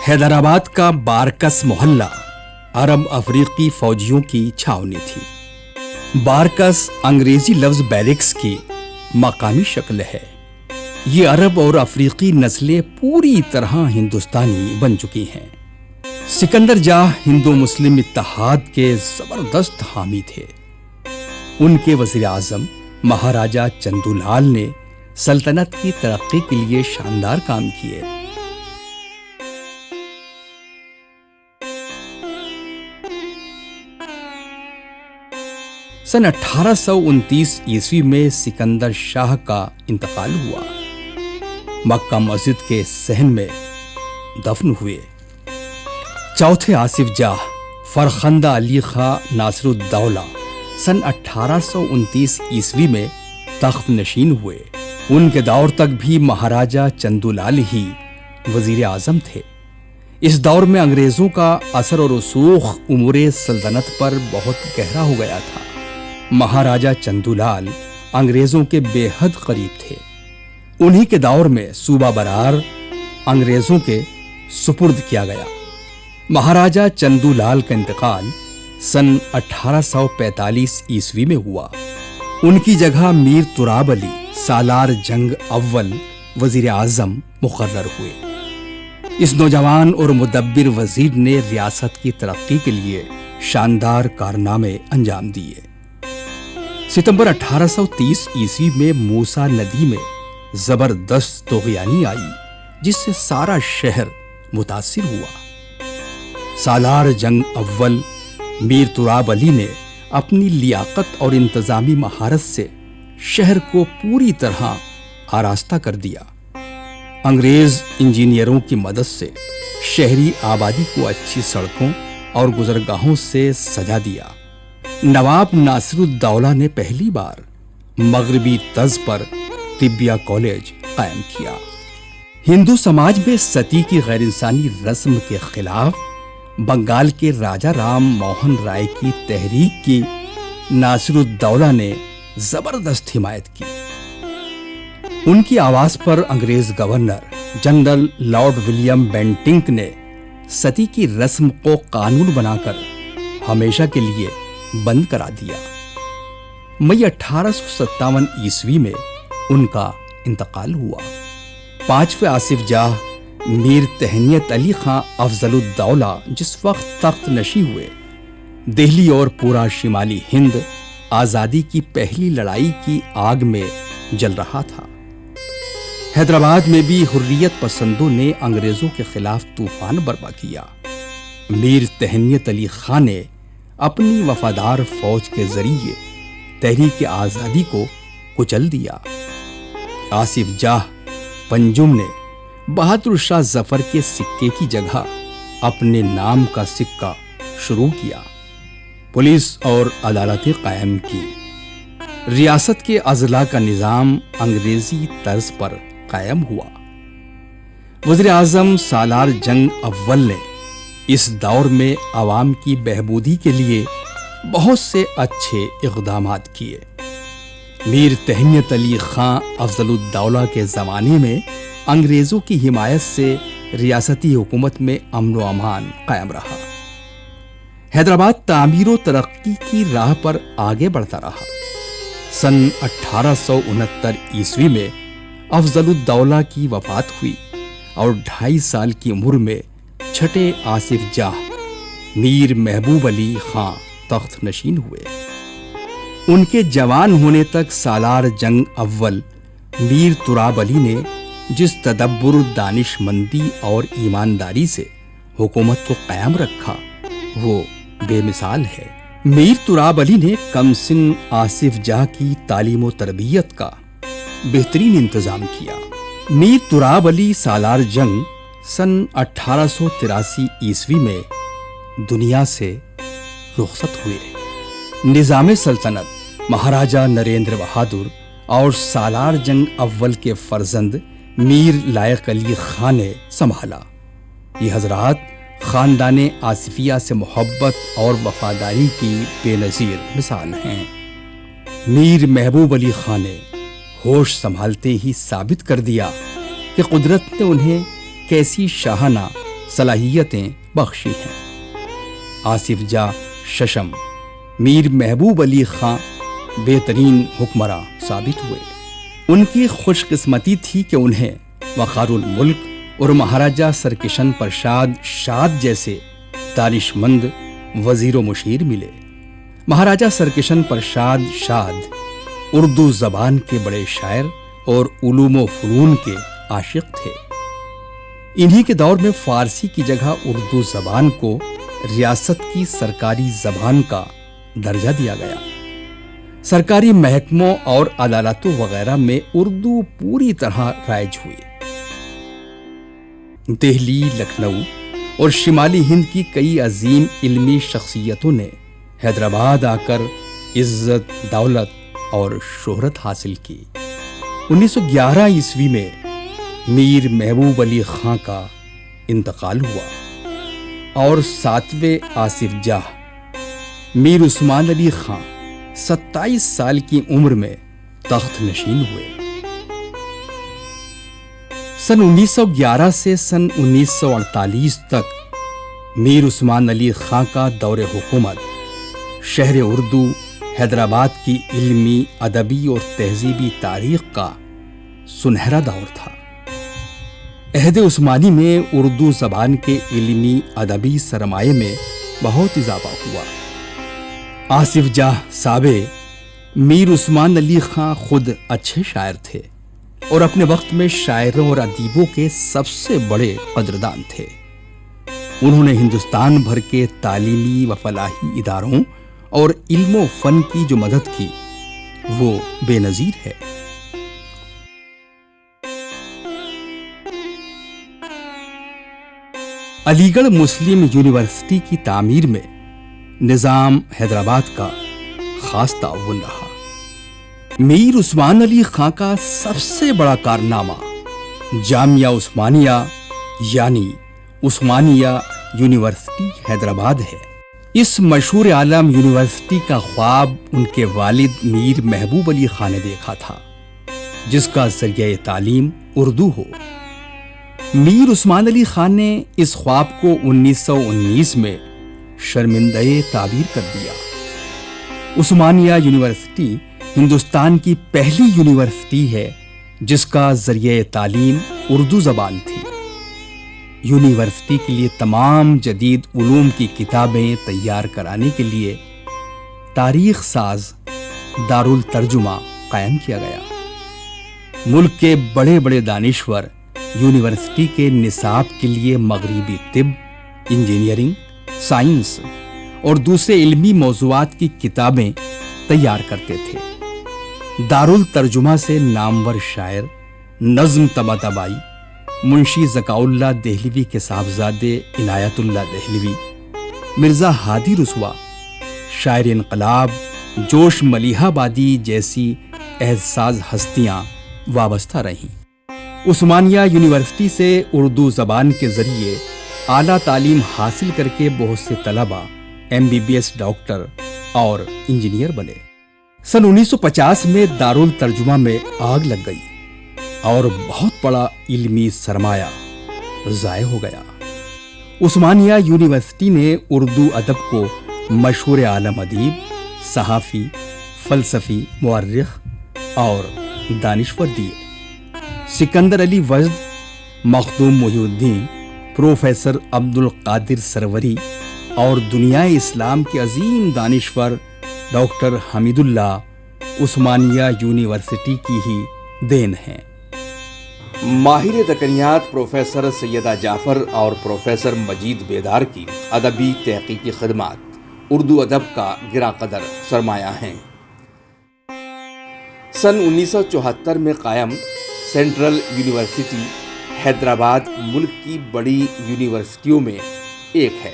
[SPEAKER 2] حیدرآباد کا بارکس محلہ عرب افریقی فوجیوں کی چھاونی تھی۔ بارکس انگریزی لفظ بیرکس کی مقامی شکل ہے۔ یہ عرب اور افریقی نسلیں پوری طرح ہندوستانی بن چکی ہیں۔ سکندر جاہ ہندو مسلم اتحاد کے زبردست حامی تھے۔ ان کے وزیر اعظم مہاراجہ چندو لال نے سلطنت کی ترقی کے لیے شاندار کام کیے۔ سن 1829 عیسوی میں سکندر شاہ کا انتقال ہوا۔ مکہ مسجد کے صحن میں دفن ہوئے۔ چوتھے آصف جاہ فرخندہ علی خان ناصر الدولہ سن 1829 عیسوی میں تخت نشین ہوئے۔ ان کے دور تک بھی مہاراجہ چندو لال ہی وزیر اعظم تھے۔ اس دور میں انگریزوں کا اثر و رسوخ امور سلطنت پر بہت گہرا ہو گیا تھا۔ مہاراجہ چندو لال انگریزوں کے بے حد قریب تھے۔ انہی کے دور میں صوبہ برار انگریزوں کے سپرد کیا گیا۔ مہاراجہ چندو لال کا انتقال سن 1845 عیسوی میں ہوا۔ ان کی جگہ میر تراب علی سالار جنگ اول وزیر اعظم مقرر ہوئے۔ اس نوجوان اور مدبر وزیر نے ریاست کی ترقی کے لیے شاندار کارنامے انجام دیے۔ ستمبر 1830 عیسوی میں موسیٰ ندی میں زبردست طغیانی آئی، جس سے سارا شہر متاثر ہوا۔ سالار جنگ اول میر تراب علی نے اپنی لیاقت اور انتظامی مہارت سے شہر کو پوری طرح آراستہ کر دیا۔ انگریز انجینئروں کی مدد سے شہری آبادی کو اچھی سڑکوں اور گزرگاہوں سے سجا دیا۔ نواب ناصر الدولہ نے پہلی بار مغربی طرز پر طبیہ کالج قائم کیا۔ ہندو سماج میں ستی کی غیر انسانی رسم کے خلاف بنگال کے راجہ رام موہن رائے کی تحریک کی ناصر الدولہ نے زبردست حمایت کی۔ ان کی آواز پر انگریز گورنر جنرل لارڈ ولیم بینٹنک نے ستی کی رسم کو قانون بنا کر ہمیشہ کے لیے بند کرا دیا۔ مئی 1857 عیسوی میں ان کا انتقال ہوا۔ پانچویں آصف جاہ میر تہنیت علی خان افضل الدولہ جس وقت تخت نشین ہوئے، دہلی اور پورا شمالی ہند آزادی کی پہلی لڑائی کی آگ میں جل رہا تھا۔ حیدرآباد میں بھی حریت پسندوں نے انگریزوں کے خلاف طوفان برپا کیا۔ میر تہنیت علی خان نے اپنی وفادار فوج کے ذریعے تحریک آزادی کو کچل دیا۔ آصف جاہ پنجم نے بہادر شاہ ظفر کے سکے کی جگہ اپنے نام کا سکہ شروع کیا۔ پولیس اور عدالتیں قائم کی۔ ریاست کے اضلاع کا نظام انگریزی طرز پر قائم ہوا۔ وزیر اعظم سالار جنگ اول نے اس دور میں عوام کی بہبودی کے لیے بہت سے اچھے اقدامات کیے۔ میر تہنیت علی خان افضل الدولہ کے زمانے میں انگریزوں کی حمایت سے ریاستی حکومت میں امن و امان قائم رہا۔ حیدرآباد تعمیر و ترقی کی راہ پر آگے بڑھتا رہا۔ سن 1869 عیسوی میں افضل الدولہ کی وفات ہوئی اور 2.5 سال کی عمر میں چھٹے آصف جاہ میر محبوب علی خان تخت نشین ہوئے۔ ان کے جوان ہونے تک سالار جنگ اول میر تراب علی نے جس تدبر، دانش مندی اور ایمانداری سے حکومت کو قائم رکھا وہ بے مثال ہے۔ میر تراب علی نے کم سن آصف جاہ کی تعلیم و تربیت کا بہترین انتظام کیا۔ میر تراب علی سالار جنگ سن 1883 عیسوی میں دنیا سے رخصت ہوئے۔ نظام سلطنت مہاراجہ نریندر بہادر اور سالار جنگ اول کے فرزند میر لائق علی خان نے سنبھالا۔ یہ حضرات خاندان آصفیہ سے محبت اور وفاداری کی بے نظیر مثال ہیں۔ میر محبوب علی خان نے ہوش سنبھالتے ہی ثابت کر دیا کہ قدرت نے انہیں کیسی شاہانہ صلاحیتیں بخشی ہیں۔ آصف جاہ ششم میر محبوب علی خان بہترین حکمراں ثابت ہوئے۔ ان کی خوش قسمتی تھی کہ انہیں وقار الملک اور مہاراجہ سرکشن پرشاد شاد جیسے دانش مند وزیر و مشیر ملے۔ مہاراجہ سرکشن پرشاد شاد اردو زبان کے بڑے شاعر اور علوم و فنون کے عاشق تھے۔ انہی کے دور میں فارسی کی جگہ اردو زبان کو ریاست کی سرکاری زبان کا درجہ دیا گیا۔ سرکاری محکموں اور عدالتوں وغیرہ میں اردو پوری طرح رائج ہوئی۔ دہلی، لکھنؤ اور شمالی ہند کی کئی عظیم علمی شخصیتوں نے حیدرآباد آ کر عزت، دولت اور شہرت حاصل کی۔ 1911 عیسوی میں میر محبوب علی خان کا انتقال ہوا اور 7ویں آصف جاہ میر عثمان علی خان 27 سال کی عمر میں تخت نشین ہوئے۔ سن 1911 سے سن 1948 تک میر عثمان علی خان کا دور حکومت شہر اردو حیدرآباد کی علمی، ادبی اور تہذیبی تاریخ کا سنہرا دور تھا۔ عہد عثمانی میں اردو زبان کے علمی ادبی سرمایہ میں بہت اضافہ ہوا۔ آصف جاہ سابق میر عثمان علی خان خود اچھے شاعر تھے اور اپنے وقت میں شاعروں اور ادیبوں کے سب سے بڑے قدردان تھے۔ انہوں نے ہندوستان بھر کے تعلیمی و فلاحی اداروں اور علم و فن کی جو مدد کی وہ بے نظیر ہے۔ علی گڑھ مسلم یونیورسٹی کی تعمیر میں نظام حیدرآباد کا خاص تعاون رہا۔ میر عثمان علی خان کا سب سے بڑا کارنامہ جامعہ عثمانیہ یعنی عثمانیہ یونیورسٹی حیدرآباد ہے۔ اس مشہور عالم یونیورسٹی کا خواب ان کے والد میر محبوب علی خان نے دیکھا تھا، جس کا ذریعہ تعلیم اردو ہو۔ میر عثمان علی خان نے اس خواب کو 1919 میں شرمندہ تعبیر کر دیا۔ عثمانیہ یونیورسٹی ہندوستان کی پہلی یونیورسٹی ہے جس کا ذریعہ تعلیم اردو زبان تھی۔ یونیورسٹی کے لیے تمام جدید علوم کی کتابیں تیار کرانے کے لیے تاریخ ساز دارالترجمہ قائم کیا گیا۔ ملک کے بڑے بڑے دانشور یونیورسٹی کے نصاب کے لیے مغربی طب، انجینئرنگ، سائنس اور دوسرے علمی موضوعات کی کتابیں تیار کرتے تھے۔ دارالترجمہ سے نامور شاعر نظم طباطبائی منشی ذکاء اللہ دہلوی کے صاحبزادے عنایت اللہ دہلوی، مرزا ہادی رسوا، شاعر انقلاب جوش ملیح آبادی جیسی احساس ہستیاں وابستہ رہیں۔ عثمانیہ یونیورسٹی سے اردو زبان کے ذریعے اعلیٰ تعلیم حاصل کر کے بہت سے طلباء MBBS ڈاکٹر اور انجینئر بنے۔ سن 1950 میں دارالترجمہ میں آگ لگ گئی اور بہت بڑا علمی سرمایہ ضائع ہو گیا۔ عثمانیہ یونیورسٹی نے اردو ادب کو مشہور عالم ادیب، صحافی، فلسفی، مورخ اور دانشور دیے۔ سکندر علی وجد، مخدوم محی الدین، پروفیسر عبد القادر سروری اور دنیا اسلام کے عظیم دانشور ڈاکٹر حمید اللہ عثمانیہ یونیورسٹی کی ہی دین ہیں۔ ماہر دکنیات پروفیسر سیدہ جعفر اور پروفیسر مجید بیدار کی ادبی تحقیقی خدمات اردو ادب کا گراں قدر سرمایہ ہیں۔ سن 1974 میں قائم سینٹرل یونیورسٹی حیدرآباد ملک کی بڑی یونیورسٹیوں میں ایک ہے۔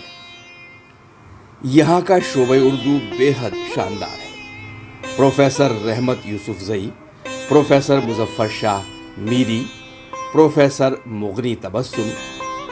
[SPEAKER 2] یہاں کا شعبہ اردو بے حد شاندار ہے۔ پروفیسر رحمت یوسف زئی، پروفیسر مظفر شاہ میری، پروفیسر مغنی تبسم،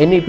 [SPEAKER 4] NEP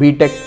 [SPEAKER 4] BTech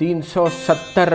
[SPEAKER 4] 370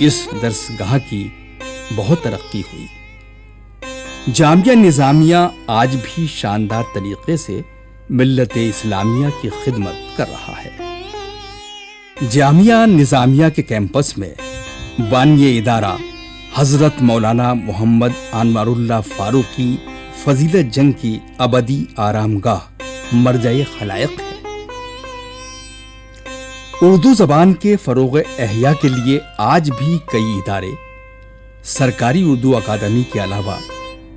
[SPEAKER 2] اس درسگاہ کی بہت ترقی ہوئی۔ جامعہ نظامیہ آج بھی شاندار طریقے سے ملت اسلامیہ کی خدمت کر رہا ہے۔ جامعہ نظامیہ کے کیمپس میں بانی ادارہ حضرت مولانا محمد انوار اللہ فاروقی فضیلت جنگ کی ابدی آرام گاہ مرجع خلائق ہے۔ اردو زبان کے فروغ احیاء کے لیے آج بھی کئی ادارے سرکاری اردو اکادمی کے علاوہ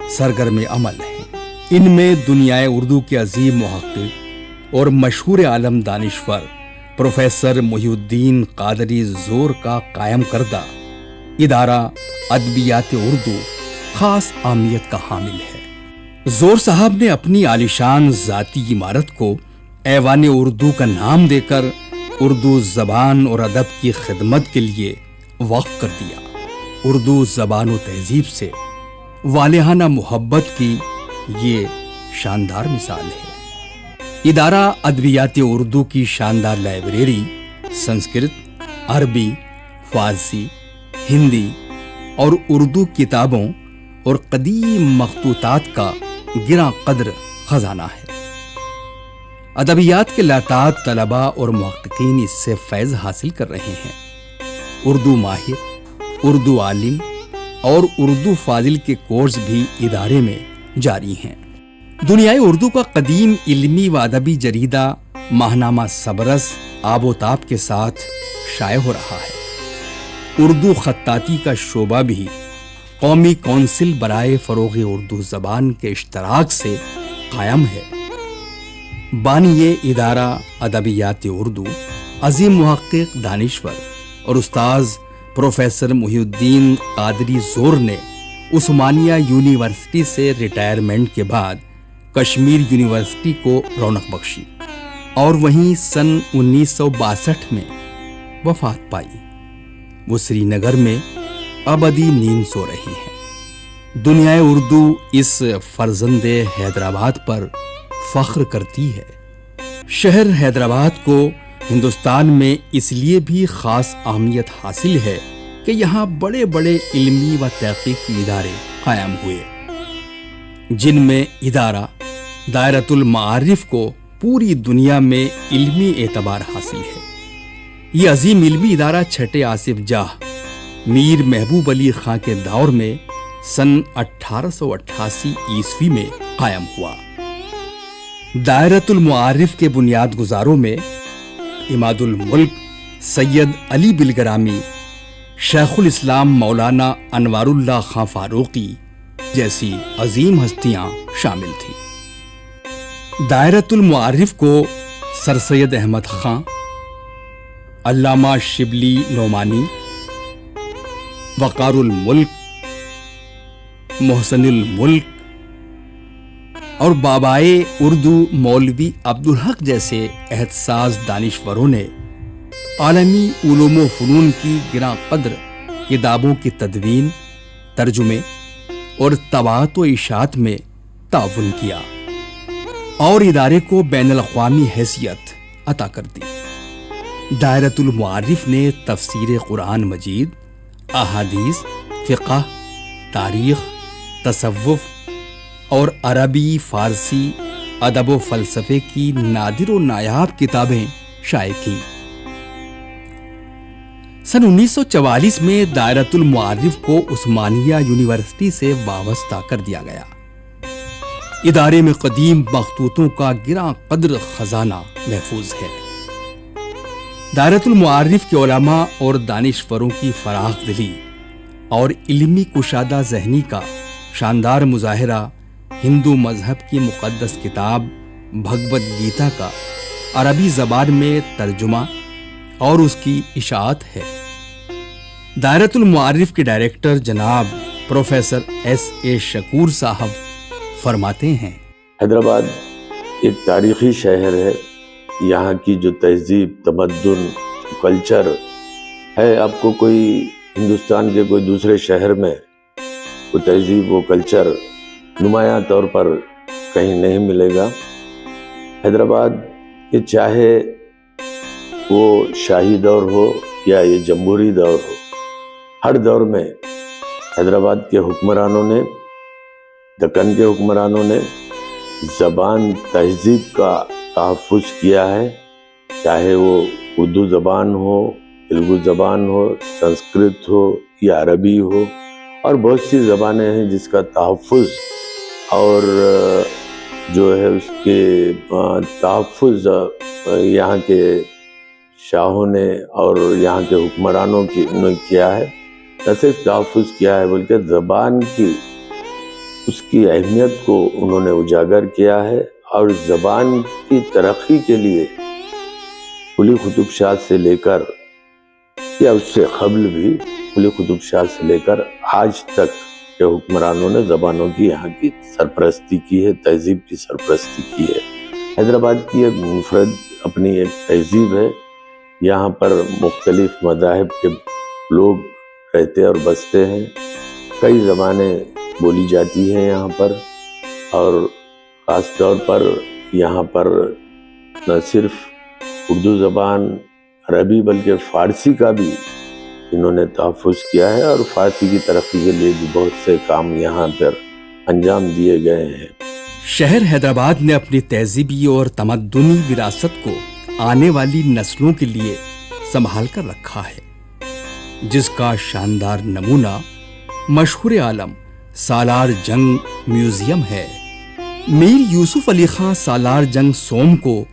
[SPEAKER 2] سرگرم عمل ہیں۔ ان میں دنیائے اردو کے عظیم محقق اور مشہور عالم دانشور پروفیسر محی الدین قادری زور کا قائم کردہ ادارہ ادبیات اردو خاص اہمیت کا حامل ہے۔ زور صاحب نے اپنی عالیشان ذاتی عمارت کو ایوان اردو کا نام دے کر اردو زبان اور ادب کی خدمت کے لیے وقف کر دیا۔ اردو زبان و تہذیب سے والہانہ محبت کی یہ شاندار مثال ہے۔ ادارہ ادبیات اردو کی شاندار لائبریری سنسکرت، عربی، فارسی، ہندی اور اردو کتابوں اور قدیم مخطوطات کا گراں قدر خزانہ ہے۔ ادبیات کے لاتعداد طلباء اور محققین اس سے فیض حاصل کر رہے ہیں۔ اردو ماہر، اردو عالم اور اردو فاضل کے کورس بھی ادارے میں جاری ہیں۔ دنیائے اردو کا قدیم علمی و ادبی جریدہ ماہنامہ صبرس آب و تاب کے ساتھ شائع ہو رہا ہے۔ اردو خطاطی کا شعبہ بھی قومی کونسل برائے فروغ اردو زبان کے اشتراک سے قائم ہے۔ بانی ادارہ ادبیات اردو عظیم محقق دانشور اور استاذ پروفیسر محی الدین قادری زور نے عثمانیہ یونیورسٹی سے ریٹائرمنٹ کے بعد کشمیر یونیورسٹی کو رونق بخشی اور وہیں سن 1962 میں وفات پائی۔ وہ سری نگر میں ابدی نیند سو رہی ہیں۔ دنیائے اردو اس فرزند حیدرآباد پر فخر کرتی ہے۔ شہر حیدرآباد کو ہندوستان میں اس لیے بھی خاص اہمیت حاصل ہے کہ یہاں بڑے بڑے علمی و تحقیقی ادارے قائم ہوئے، جن میں ادارہ دائرۃ المعارف کو پوری دنیا میں علمی اعتبار حاصل ہے۔ یہ عظیم علمی ادارہ چھٹے آصف جاہ میر محبوب علی خاں کے دور میں سن 1888 عیسوی میں قائم ہوا۔ دائرۃ المعارف کے بنیاد گزاروں میں عماد الملک سید علی بلگرامی، شیخ الاسلام مولانا انوار اللہ خاں فاروقی جیسی عظیم ہستیاں شامل تھیں۔ دائرۃ المعارف کو سر سید احمد خاں، علامہ شبلی نعمانی، وقار الملک، محسن الملک اور بابائے اردو مولوی عبدالحق جیسے احتساز دانشوروں نے عالمی علوم و فنون کی گراں قدر کتابوں کی تدوین، ترجمے اور طباعت و اشاعت میں تعاون کیا اور ادارے کو بین الاقوامی حیثیت عطا کر دی۔ دائرۃ المعارف نے تفسیر قرآن مجید، احادیث، فقہ، تاریخ، تصوف اور عربی، فارسی، ادب و فلسفے کی نادر و نایاب کتابیں شائع کیں۔ سن 1944 میں دائرۃ المعارف کو عثمانیہ یونیورسٹی سے وابستہ کر دیا گیا۔ ادارے میں قدیم مخطوطوں کا گراں قدر خزانہ محفوظ ہے۔ دائرۃ المعارف کے علماء اور دانشوروں کی فراخ دلی اور علمی کشادہ ذہنی کا شاندار مظاہرہ ہندو مذہب کی مقدس کتاب بھگوت گیتا کا عربی زبان میں ترجمہ اور اس کی اشاعت ہے۔ دائرۃ المعارف کے ڈائریکٹر جناب پروفیسر ایس اے شکور صاحب فرماتے ہیں،
[SPEAKER 5] حیدرآباد ایک تاریخی شہر ہے۔ یہاں کی جو تہذیب، تمدن، کلچر ہے، آپ کو کوئی ہندوستان کے کوئی دوسرے شہر میں وہ تہذیب، وہ کلچر نمایاں طور پر کہیں نہیں ملے گا۔ حیدرآباد یہ چاہے وہ شاہی دور ہو یا یہ جمہوری دور ہو، ہر دور میں حیدرآباد کے حکمرانوں نے، دکن کے حکمرانوں نے زبان تہذیب کا تحفظ کیا ہے، چاہے وہ اردو زبان ہو، تیلگو زبان ہو، سنسکرت ہو یا عربی ہو، اور بہت سی زبانیں ہیں جس کا تحفظ اور جو ہے اس کے تحفظ یہاں کے شاہوں نے اور یہاں کے حکمرانوں نے کیا ہے۔ نہ صرف تحفظ کیا ہے بلکہ زبان کی اس کی اہمیت کو انہوں نے اجاگر کیا ہے، اور زبان کی ترقی کے لیے قلی قطب شاہ سے لے کر یا اس سے قبل بھی قلی قطب شاہ سے لے کر آج تک کے حکمرانوں نے زبانوں کی یہاں کی سرپرستی کی ہے، تہذیب کی سرپرستی کی ہے۔ حیدرآباد کی ایک منفرد اپنی ایک تہذیب ہے، یہاں پر مختلف مذاہب کے لوگ رہتے اور بستے ہیں، کئی زبانیں بولی جاتی ہیں یہاں پر، اور خاص طور پر یہاں پر نہ صرف اردو زبان، عربی بلکہ فارسی کا بھی انہوں نے تحفظ کیا ہے، اور فارسی کی ترقی کے لیے بھی بہت سے کام یہاں پر انجام دیے گئے ہیں۔
[SPEAKER 2] شہر حیدرآباد نے اپنی تہذیبی اور تمدنی وراثت کو آنے والی نسلوں کے لیے سنبھال کر رکھا ہے، جس کا شاندار نمونہ مشہور عالم سالار جنگ میوزیم ہے۔ میر یوسف علی خان سالار جنگ سوم کو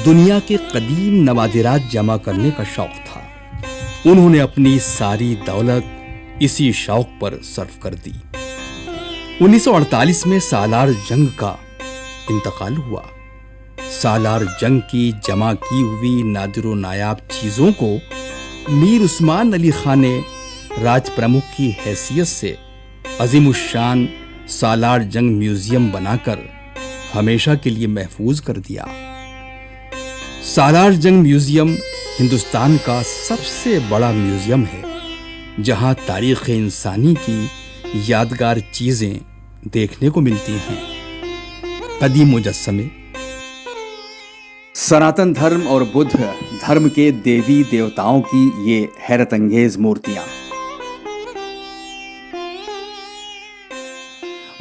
[SPEAKER 2] دنیا کے قدیم نوادرات جمع کرنے کا شوق تھا۔ انہوں نے اپنی ساری دولت اسی شوق پر صرف کر دی۔ 1948 میں سالار جنگ کا انتقال ہوا۔ سالار جنگ کی جمع کی ہوئی نادر و نایاب چیزوں کو میر عثمان علی خان نے راج پرمکھ کی حیثیت سے عظیم الشان سالار جنگ میوزیم بنا کر ہمیشہ کے لیے محفوظ کر دیا۔ سالار جنگ میوزیم ہندوستان کا سب سے بڑا میوزیم ہے، جہاں تاریخ انسانی کی یادگار چیزیں دیکھنے کو ملتی ہیں۔ قدیم مجسمے، سناتن دھرم اور بدھ دھرم کے دیوی دیوتاؤں کی یہ حیرت انگیز مورتیاں،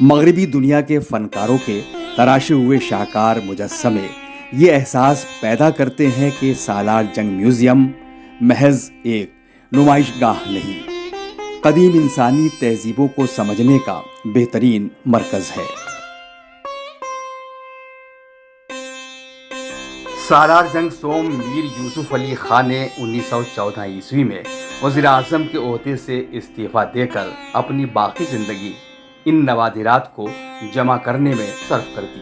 [SPEAKER 2] مغربی دنیا کے فنکاروں کے تراشے ہوئے شاہکار مجسمے یہ احساس پیدا کرتے ہیں کہ سالار جنگ میوزیم محض ایک نمائش گاہ نہیں، قدیم انسانی تہذیبوں کو سمجھنے کا بہترین مرکز ہے۔ سالار جنگ سوم میر یوسف علی خان نے 1914 عیسوی میں وزیر اعظم کے عہدے سے استعفیٰ دے کر اپنی باقی زندگی ان نوادرات کو جمع کرنے میں صرف کر دی۔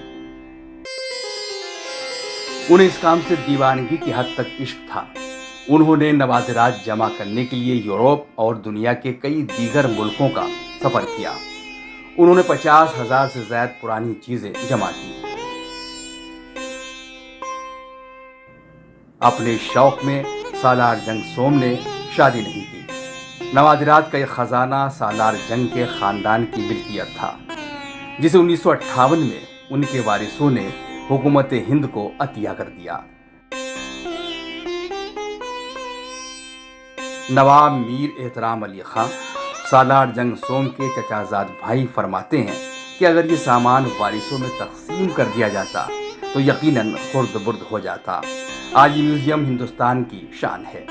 [SPEAKER 2] انہیں اس کام سے دیوانگی کی حد تک عشق تھا۔ انہوں نے نوادرات جمع کرنے کے لیے یورپ اور دنیا کے کئی دیگر ملکوں کا سفر کیا۔ انہوں نے 50,000 سے زائد پرانی چیزیں جمع کی۔ اپنے شوق میں سالار جنگ سوم نے شادی نہیں کی۔ نوادرات کا یہ خزانہ سالار جنگ کے خاندان کی ملکیت تھا، جسے 1958 میں ان کے وارثوں نے حکومت ہند کو عطیہ کر دیا۔ نواب میر احترام علی خان سالار جنگ سوم کے چچا زاد بھائی فرماتے ہیں کہ اگر یہ سامان وارثوں میں تقسیم کر دیا جاتا تو یقیناً خرد برد ہو جاتا۔ آج یہ میوزیم ہندوستان کی شان ہے۔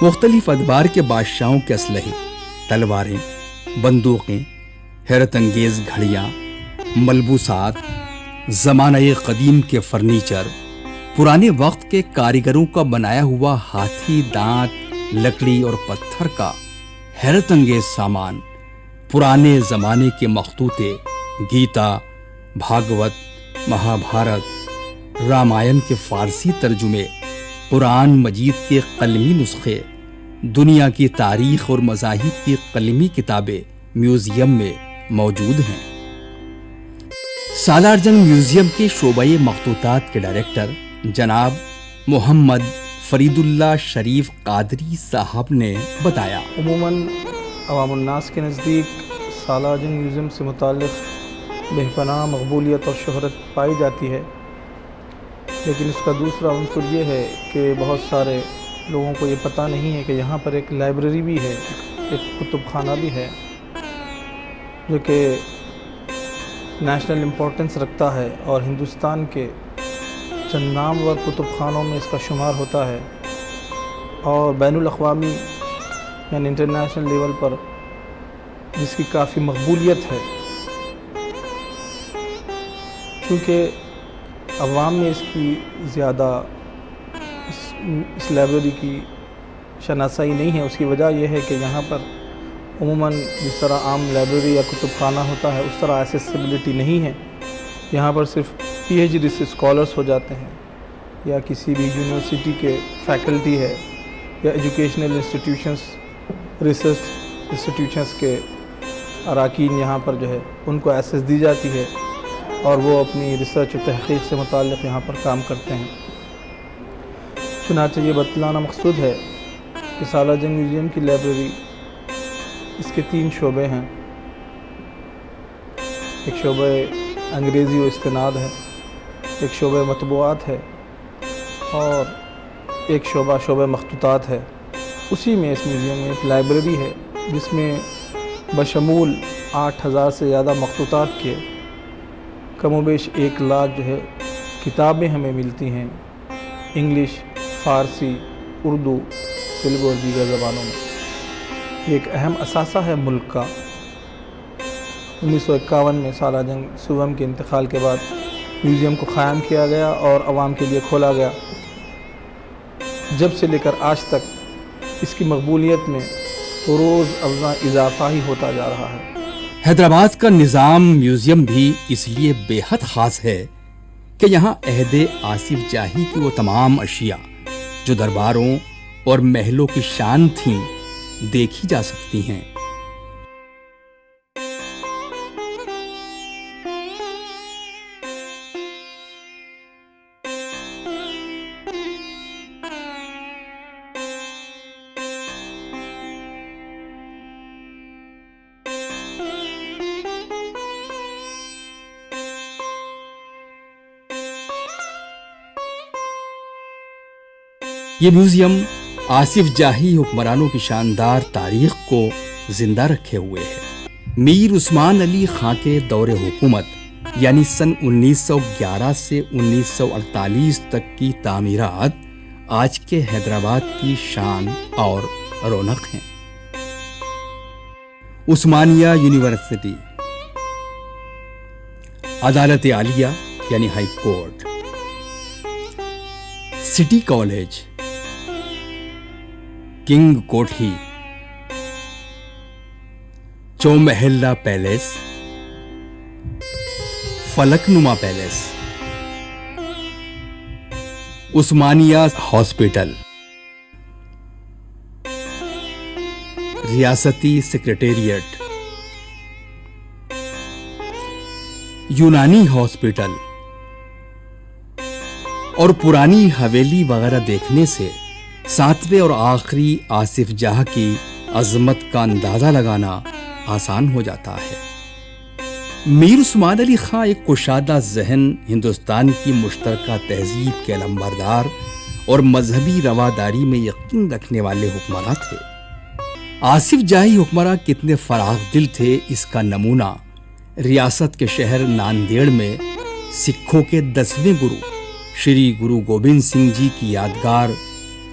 [SPEAKER 2] مختلف ادوار کے بادشاہوں کے اسلحے، تلواریں، بندوقیں، حیرت انگیز گھڑیاں، ملبوسات، زمانہ قدیم کے فرنیچر، پرانے وقت کے کاریگروں کا بنایا ہوا ہاتھی دانت، لکڑی اور پتھر کا حیرت انگیز سامان، پرانے زمانے کے مخطوطے، گیتا، بھاگوت، مہابھارت، رامائن کے فارسی ترجمے، قرآن مجید کے قلمی نسخے، دنیا کی تاریخ اور مذاہب کی قلمی کتابیں میوزیم میں موجود ہیں۔ سالار جنگ میوزیم کے شعبۂ مخطوطات کے ڈائریکٹر جناب محمد فرید اللہ شریف قادری صاحب نے بتایا،
[SPEAKER 6] عموماً عوام الناس کے نزدیک سالار جنگ میوزیم سے متعلق بے پناہ مقبولیت اور شہرت پائی جاتی ہے، لیکن اس کا دوسرا عنصر یہ ہے کہ بہت سارے لوگوں کو یہ پتہ نہیں ہے کہ یہاں پر ایک لائبریری بھی ہے، ایک کتب خانہ بھی ہے، جو کہ نیشنل امپورٹنس رکھتا ہے اور ہندوستان کے چند نامور کتب خانوں میں اس کا شمار ہوتا ہے، اور بین الاقوامی یعنی انٹرنیشنل لیول پر جس کی کافی مقبولیت ہے، چونکہ عوام میں اس کی زیادہ اس لائبریری کی شناسائی نہیں ہے۔ اس کی وجہ یہ ہے کہ یہاں پر عموماً جس طرح عام لائبریری یا کتب خانہ ہوتا ہے اس طرح ایسیسیبلٹی نہیں ہے۔ یہاں پر صرف پی ایچ ڈی سے اسکالرس ہو جاتے ہیں، یا کسی بھی یونیورسٹی کے فیکلٹی ہے، یا ایجوکیشنل انسٹیٹیوشنس، ریسرچ انسٹیٹیوشنس کے اراکین یہاں پر جو ہے ان کو ایسیس دی جاتی ہے، اور وہ اپنی ریسرچ و تحقیق سے متعلق یہاں پر کام کرتے ہیں۔ چنانچہ یہ بتلانا مقصود ہے کہ سالار جنگ میوزیم کی لائبریری، اس کے 3 شعبے ہیں۔ ایک شعبہ انگریزی و استناد ہے، ایک شعبہ مطبوعات ہے، اور ایک شعبہ مخطوطات ہے۔ اسی میں اس میوزیم میں ایک لائبریری ہے جس میں بشمول 8000 سے زیادہ مخطوطات کے کم و بیش 1 لاکھ جو ہے کتابیں ہمیں ملتی ہیں، انگلش، فارسی، اردو، تیلگو اور دیگر زبانوں میں۔ یہ ایک اہم اثاثہ ہے ملک کا۔ 1951 میں سالار جنگ سوم کے انتقال کے بعد میوزیم کو قائم کیا گیا اور عوام کے لیے کھولا گیا۔ جب سے لے کر آج تک اس کی مقبولیت میں روز افزاں اضافہ ہی ہوتا جا رہا ہے۔
[SPEAKER 2] حیدرآباد کا نظام میوزیم بھی اس لیے بے حد خاص ہے کہ یہاں عہد آصف جاہی کی وہ تمام اشیاء جو درباروں اور محلوں کی شان تھیں دیکھی جا سکتی ہیں۔ یہ میوزیم آصف جاہی حکمرانوں کی شاندار تاریخ کو زندہ رکھے ہوئے ہے۔ میر عثمان علی خاں کے دور حکومت یعنی سن 1911 سے 1948 تک کی تعمیرات آج کے حیدرآباد کی شان اور رونق ہیں۔ عثمانیہ یونیورسٹی، عدالت عالیہ یعنی high court, city college, King Kothi, Chowmahalla palace, Falaknuma palace, Osmania hospital, ریاستی سیکریٹریٹ، یونانی ہاسپٹل اور پرانی حویلی وغیرہ دیکھنے سے 7ویں اور آخری آصف جاہ کی عظمت کا اندازہ لگانا آسان ہو جاتا ہے۔ میر عثمان علی خاں ایک کشادہ ذہن ہندوستان کی مشترکہ تہذیب کے علمبردار اور مذہبی رواداری میں یقین رکھنے والے حکمراں تھے۔ آصف جاہی حکمراں کتنے فراخ دل تھے اس کا نمونہ ریاست کے شہر ناندیڑ میں سکھوں کے 10ویں گرو شری گرو گوبند سنگھ جی کی یادگار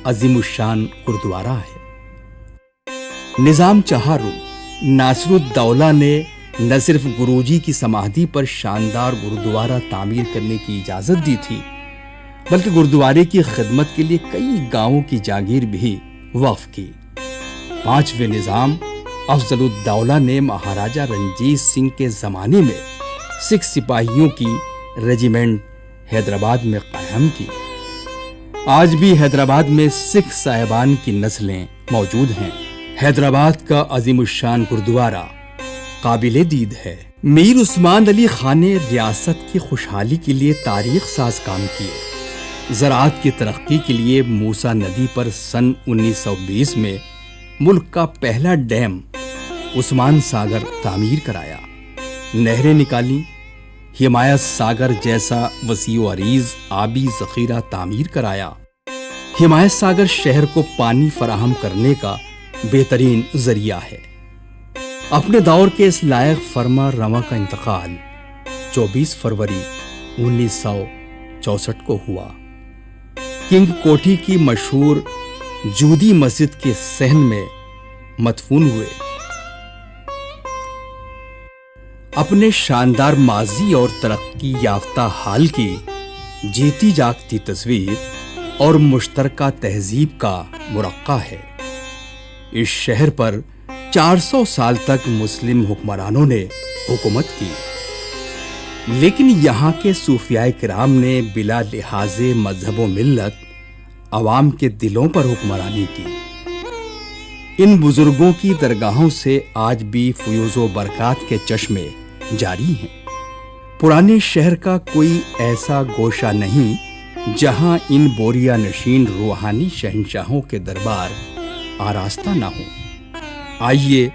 [SPEAKER 2] عظیم الشان گردوارہ ہے۔ نظام چہارم ناصر الدولہ نے نہ صرف گرو جی کی سمادھی پر شاندار گردوارہ تعمیر کرنے کی اجازت دی تھی، بلکہ گردوارے کی خدمت کے لیے کئی گاؤں کی جاگیر بھی وقف کی۔ 5ویں نظام افضل الدولہ نے مہاراجہ رنجیت سنگھ کے زمانے میں سکھ سپاہیوں کی ریجیمنٹ حیدرآباد میں قائم کی۔ آج بھی حیدرآباد میں سکھ صاحبان کی نسلیں موجود ہیں۔ حیدرآباد کا عظیم الشان گردوارہ قابل دید ہے۔ میر عثمان علی خان نے ریاست کی خوشحالی کے لیے تاریخ ساز کام کیے۔ زراعت کی ترقی کے لیے موسیٰ ندی پر سن 1920 میں ملک کا پہلا ڈیم عثمان ساگر تعمیر کرایا، نہریں نکالیں، ہمایت ساگر جیسا وسیع و عریض آبی ذخیرہ تعمیر کرایا۔ ہمایت ساگر شہر کو پانی فراہم کرنے کا بہترین ذریعہ ہے۔ اپنے دور کے اس لائق فرما رواں کا انتقال 24 فروری 1964 کو ہوا۔ کنگ کوٹھی کی مشہور جودی مسجد کے صحن میں مدفون ہوئے۔ اپنے شاندار ماضی اور ترقی یافتہ حال کی جیتی جاگتی تصویر اور مشترکہ تہذیب کا مرقع ہے۔ اس شہر پر 400 سال تک مسلم حکمرانوں نے حکومت کی، لیکن یہاں کے صوفیاء کرام نے بلا لحاظ مذہب و ملت عوام کے دلوں پر حکمرانی کی۔ ان بزرگوں کی درگاہوں سے آج بھی فیوز و برکات کے چشمے جاری ہیں۔ پرانے شہر کا کوئی ایسا گوشہ نہیں جہاں ان بوریا نشین روحانی شہنشاہوں کے دربار آراستہ نہ ہوں۔ آئیے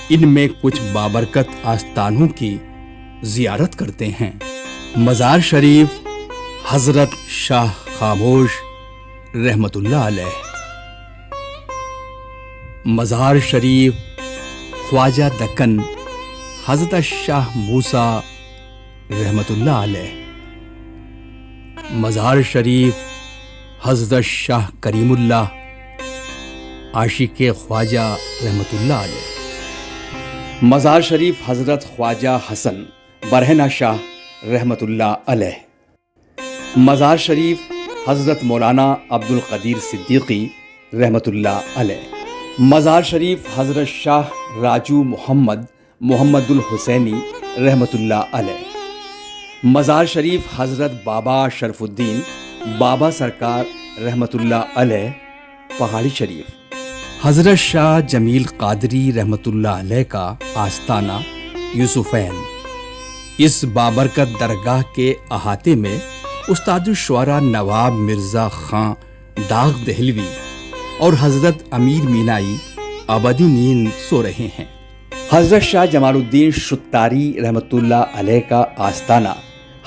[SPEAKER 2] ان میں کچھ بابرکت آستانوں کی زیارت کرتے ہیں۔ مزار شریف حضرت شاہ خاموش رحمت اللہ علیہ، مزار شریف خواجہ دکن حضرت شاہ موسیٰ رحمت اللہ علیہ، مزار شریف حضرت شاہ کریم اللہ عاشق خواجہ رحمت اللہ علیہ، مزار شریف حضرت خواجہ حسن برہنہ شاہ رحمت اللہ علیہ، مزار شریف حضرت مولانا عبد القدیر صدیقی رحمت اللہ علیہ، مزار شریف حضرت شاہ راجو محمد الحسینی رحمت اللہ علیہ، مزار شریف حضرت بابا شرف الدین بابا سرکار رحمت اللہ علیہ پہاڑی شریف، حضرت شاہ جمیل قادری رحمت اللہ علیہ کا آستانہ یوسفین۔ اس بابرکت درگاہ کے احاطے میں استاد الشعراء نواب مرزا خان داغ دہلوی اور حضرت امیر مینائی ابدی نیند سو رہے ہیں۔ حضرت شاہ جمال الدین شتاری رحمت اللہ علیہ کا آستانہ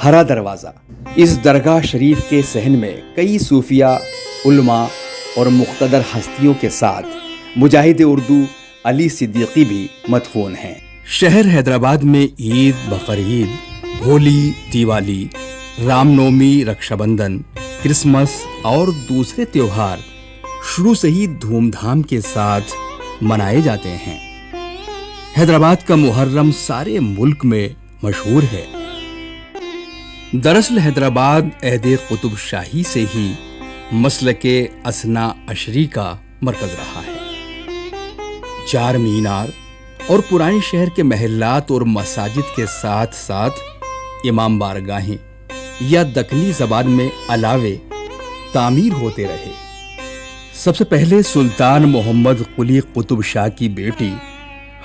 [SPEAKER 2] ہرا دروازہ۔ اس درگاہ شریف کے صحن میں کئی صوفیاء، علماء اور مقتدر ہستیوں کے ساتھ مجاہد اردو علی صدیقی بھی مدفون ہیں۔ شہر حیدرآباد میں عید، بقرعید، ہولی، دیوالی، رام نومی، رکشا بندھن، کرسمس اور دوسرے تیوہار شروع سے ہی دھوم دھام کے ساتھ منائے جاتے ہیں۔ حیدرآباد کا محرم سارے ملک میں مشہور ہے۔ دراصل حیدرآباد عہد قطب شاہی سے ہی مسلک اثنا عشری کا مرکز رہا ہے۔ چار مینار اور پرانے شہر کے محلات اور مساجد کے ساتھ ساتھ امام بارگاہیں یا دکنی زبان میں علاوے تعمیر ہوتے رہے۔ سب سے پہلے سلطان محمد قلی قطب شاہ کی بیٹی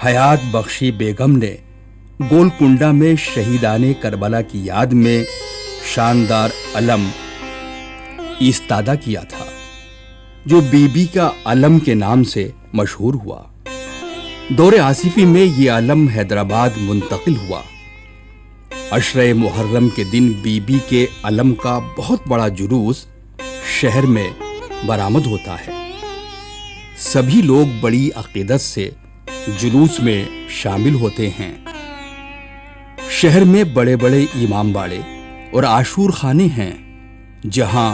[SPEAKER 2] حیات بخشی بیگم نے گولکنڈہ میں شہیدان کربلا کی یاد میں شاندار علم ایستادہ کیا تھا، جو بی بی کا علم کے نام سے مشہور ہوا۔ دور آصفی میں یہ علم حیدرآباد منتقل ہوا۔ عشرہ محرم کے دن بی بی کے علم کا بہت بڑا جلوس شہر میں برآمد ہوتا ہے۔ سبھی لوگ بڑی عقیدت سے جلوس میں شامل ہوتے ہیں۔ شہر میں بڑے بڑے امام باڑے اور عاشور خانے ہیں، جہاں